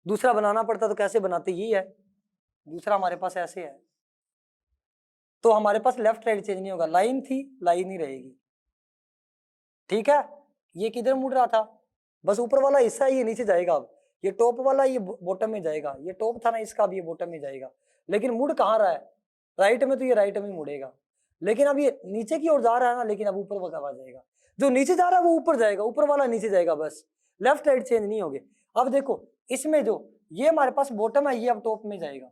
दूसरा बनाना पड़ता तो कैसे बनाते, ये है दूसरा हमारे पास ऐसे है, तो हमारे पास लेफ्ट राइट चेंज नहीं होगा, लाइन थी लाइन ही रहेगी। ठीक है, ये किधर मुड़ रहा था, बस ऊपर वाला हिस्सा ये नीचे जाएगा, अब ये टॉप वाला ये बॉटम में जाएगा, ये टॉप था ना इसका, अब ये बॉटम में जाएगा, लेकिन मुड़ कहाँ रहा है, राइट में, तो ये राइट में मुड़ेगा, लेकिन अब ये नीचे की ओर जा रहा है ना, लेकिन अब ऊपर वाला जाएगा, जो नीचे जा रहा है वो ऊपर जाएगा, ऊपर वाला नीचे जाएगा, बस लेफ्ट राइट चेंज नहीं होगे। अब देखो इसमें जो ये हमारे पास बॉटम है ये अब टॉप में जाएगा,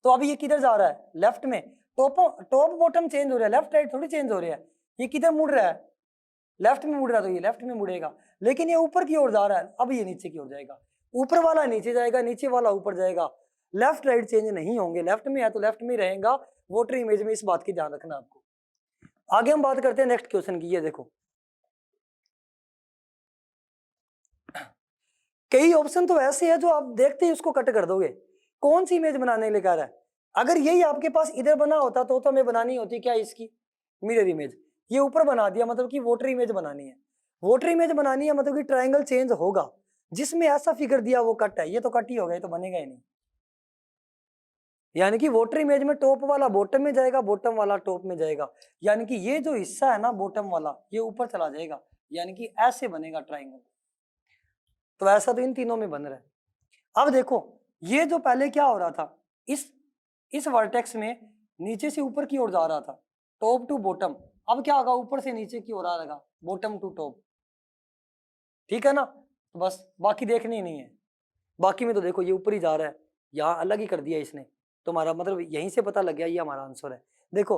तो अब ये किधर जा रहा है, लेफ्ट में, टॉप बॉटम चेंज हो रहा है, लेफ्ट राइट थोड़ी चेंज हो रहा है, ये किधर मुड़ रहा है, लेफ्ट में मुड़ रहा है, तो ये लेफ्ट में मुड़ेगा, लेकिन ये ऊपर की ओर जा रहा है, अब ये नीचे की ओर जाएगा, ऊपर वाला नीचे जाएगा, नीचे वाला ऊपर जाएगा, लेफ्ट राइट चेंज नहीं होंगे, लेफ्ट में है तो लेफ्ट में रहेगा वोटर इमेज में, इस बात की ध्यान रखना आपको। आगे हम बात करते हैं नेक्स्ट क्वेश्चन की, ये देखो कई ऑप्शन तो ऐसे है जो आप देखते ही उसको कट कर दोगे, कौन सी इमेज बनाने के लिए कह रहा है, अगर यही आपके पास इधर बना होता तो हमें बनानी होती क्या इसकी मिरर इमेज, ये ऊपर बना दिया मतलब कि वोटर इमेज बनानी है, वोटर इमेज बनानी है मतलब कि ट्रायंगल चेंज होगा, जिसमें ऐसा फिगर दिया वो कट है, ये तो कट ही होगा, ये तो बनेगा ही नहीं, यानी कि वोटर इमेज में टॉप वाला बॉटम में जाएगा, बॉटम वाला टॉप में जाएगा, यानी कि ये जो हिस्सा है ना बॉटम वाला ये ऊपर चला जाएगा, यानी कि ऐसे बनेगा ट्रायंगल, तो ऐसा तो इन तीनों में बन रहा है। अब देखो ये जो पहले क्या हो रहा था, इस वर्टेक्स में नीचे से ऊपर की ओर जा रहा था, टॉप टू बॉटम, अब क्या होगा ऊपर से नीचे की ओर आ रहेगा, बॉटम टू टॉप, ठीक है ना, तो बस बाकी देखने ही नहीं है, बाकी में तो देखो ये ऊपर ही जा रहा है, यहाँ अलग ही कर दिया इसने, तो हमारा मतलब यहीं से पता लग गया ये हमारा आंसर है। देखो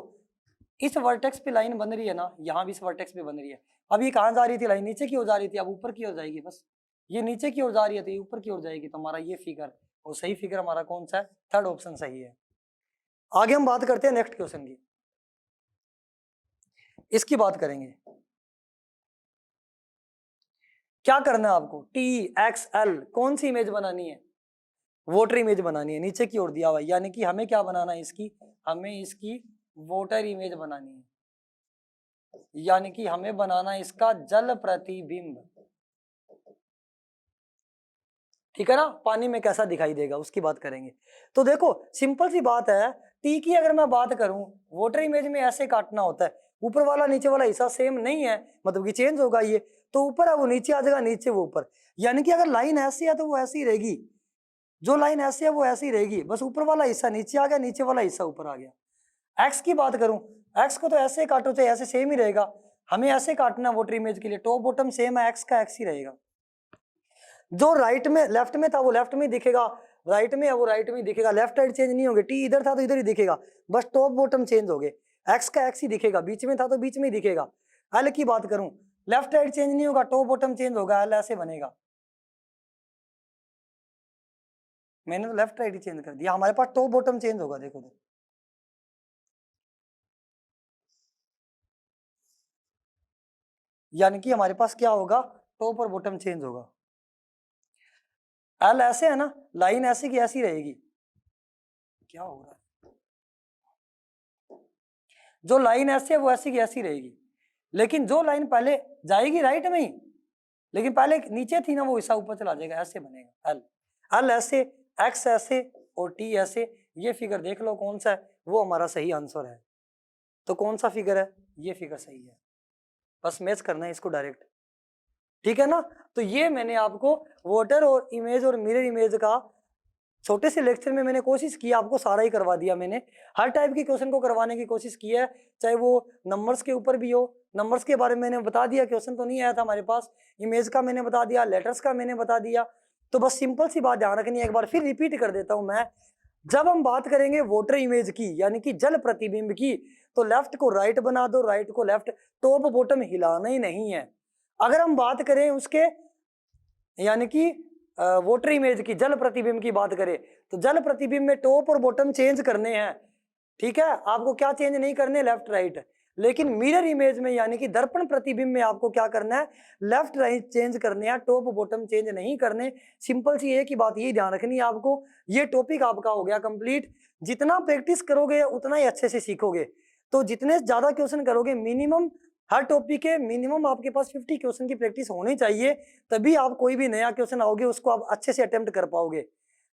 इस वर्टेक्स पे लाइन बन रही है ना, यहाँ भी इस वर्टेक्स पे बन रही है, अब ये कहाँ जा रही थी लाइन, नीचे की ओर जा रही थी, अब ऊपर की ओर जाएगी, बस ये नीचे की ओर जा रही है तो ये ऊपर की ओर जाएगी, तो हमारा ये फिगर और सही फिगर हमारा कौन सा है, थर्ड ऑप्शन सही है। आगे हम बात करते हैं नेक्स्ट क्वेश्चन की, इसकी बात करेंगे। क्या करना है आपको, TXL कौन सी इमेज बनानी है, वोटर इमेज बनानी है, नीचे की ओर दिया हुआ, यानी कि हमें क्या बनाना है इसकी, हमें इसकी वोटर इमेज बनानी है, यानी कि हमें बनाना है इसका जल प्रतिबिंब, ठीक है ना। पानी में कैसा दिखाई देगा उसकी बात करेंगे। तो देखो सिंपल सी बात है, टी की अगर मैं बात करूं, वोटर इमेज में ऐसे काटना होता है, ऊपर वाला नीचे वाला हिस्सा सेम नहीं है, मतलब कि चेंज होगा, ये तो ऊपर है वो नीचे आ जाएगा, नीचे वो ऊपर, यानी कि अगर लाइन ऐसी है तो वो ऐसी रहेगी, जो लाइन ऐसी है वो ऐसी रहेगी, बस ऊपर वाला हिस्सा नीचे आ गया, नीचे वाला हिस्सा ऊपर आ गया। एक्स की बात करूं, एक्स को तो ऐसे काटो चाहे ऐसे सेम ही रहेगा, हमें ऐसे काटना वोटर इमेज के लिए, टॉप बॉटम सेम है, एक्स का एक्स ही रहेगा, जो राइट में लेफ्ट में था वो लेफ्ट में दिखेगा, राइट में है वो राइट में दिखेगा, लेफ्ट राइट चेंज नहीं होंगे, टी इधर था तो इधर ही दिखेगा, बस टॉप बॉटम चेंज हो गए, एक्स का एक्स ही दिखेगा, बीच में था तो बीच में ही दिखेगा। एल की बात करूं, लेफ्ट राइट चेंज नहीं होगा, टॉप बॉटम चेंज होगा, एल ऐसे बनेगा, मैंने तो लेफ्ट राइट ही चेंज कर दिया, हमारे पास टॉप बॉटम चेंज होगा, देखो तो यानी कि हमारे पास क्या होगा, टॉप और बॉटम चेंज होगा। एल ऐसे है ना, लाइन ऐसी की ऐसी रहेगी, क्या हो रहा है, जो लाइन ऐसी है वो ऐसी की ऐसी रहेगी, लेकिन जो लाइन पहले जाएगी राइट में ही, लेकिन पहले नीचे थी ना वो हिस्सा ऊपर चला जाएगा, ऐसे बनेगा एल, एल ऐसे, एक्स ऐसे और टी ऐसे। ये फिगर देख लो कौन सा है, वो हमारा सही आंसर है। तो कौन सा फिगर है, ये फिगर सही है, बस मैच करना है इसको डायरेक्ट, ठीक है ना। तो ये मैंने आपको वोटर और इमेज और मिरर इमेज का छोटे से लेक्चर में मैंने कोशिश की, आपको सारा ही करवा दिया मैंने, हर टाइप की क्वेश्चन को करवाने की कोशिश की है, चाहे वो नंबर्स के ऊपर भी हो, नंबर्स के बारे में मैंने बता दिया, क्वेश्चन तो नहीं आया था हमारे पास, इमेज का मैंने बता दिया, लेटर्स का मैंने बता दिया। तो बस सिंपल सी बात ध्यान रखनी है, एक बार फिर रिपीट कर देता हूं मैं, जब हम बात करेंगे वोटर इमेज की यानी कि जल प्रतिबिंब की, तो लेफ्ट को राइट बना दो, राइट को लेफ्ट, टॉप बॉटम हिलाना ही नहीं है। अगर हम बात करें उसके यानी कि वोटर इमेज की, जल प्रतिबिंब की बात करें, तो जल प्रतिबिंब में टॉप और बॉटम चेंज करने हैं, ठीक है, आपको क्या चेंज नहीं करने, लेफ्ट राइट। लेकिन मिरर इमेज में यानी कि दर्पण प्रतिबिंब में आपको क्या करना है, लेफ्ट राइट चेंज करने हैं, टॉप बॉटम चेंज नहीं करने। सिंपल सी एक ही बात ये ध्यान रखनी है आपको। ये टॉपिक आपका हो गया कंप्लीट, जितना प्रैक्टिस करोगे उतना ही अच्छे से सीखोगे। तो जितने ज्यादा क्वेश्चन करोगे, मिनिमम हर टॉपिक के मिनिमम आपके पास 50 क्वेश्चन की प्रैक्टिस होनी चाहिए, तभी आप कोई भी नया क्वेश्चन आओगे उसको आप अच्छे से अटेम्प्ट कर पाओगे,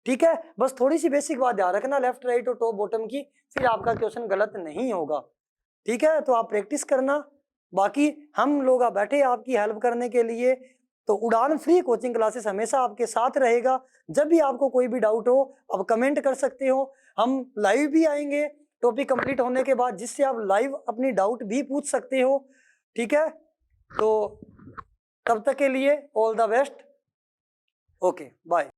ठीक है। बस थोड़ी सी बेसिक बात ध्यान रखना लेफ्ट राइट और टॉप बॉटम की, फिर आपका क्वेश्चन गलत नहीं होगा, ठीक है। तो आप प्रैक्टिस करना, बाकी हम लोग बैठे आपकी हेल्प करने के लिए। तो उड़ान फ्री कोचिंग क्लासेस हमेशा आपके साथ रहेगा, जब भी आपको कोई भी डाउट हो आप कमेंट कर सकते हो, हम लाइव भी आएंगे टॉपिक कंप्लीट होने के बाद, जिससे आप लाइव अपनी डाउट भी पूछ सकते हो, ठीक है। तो तब तक के लिए all the best, okay bye.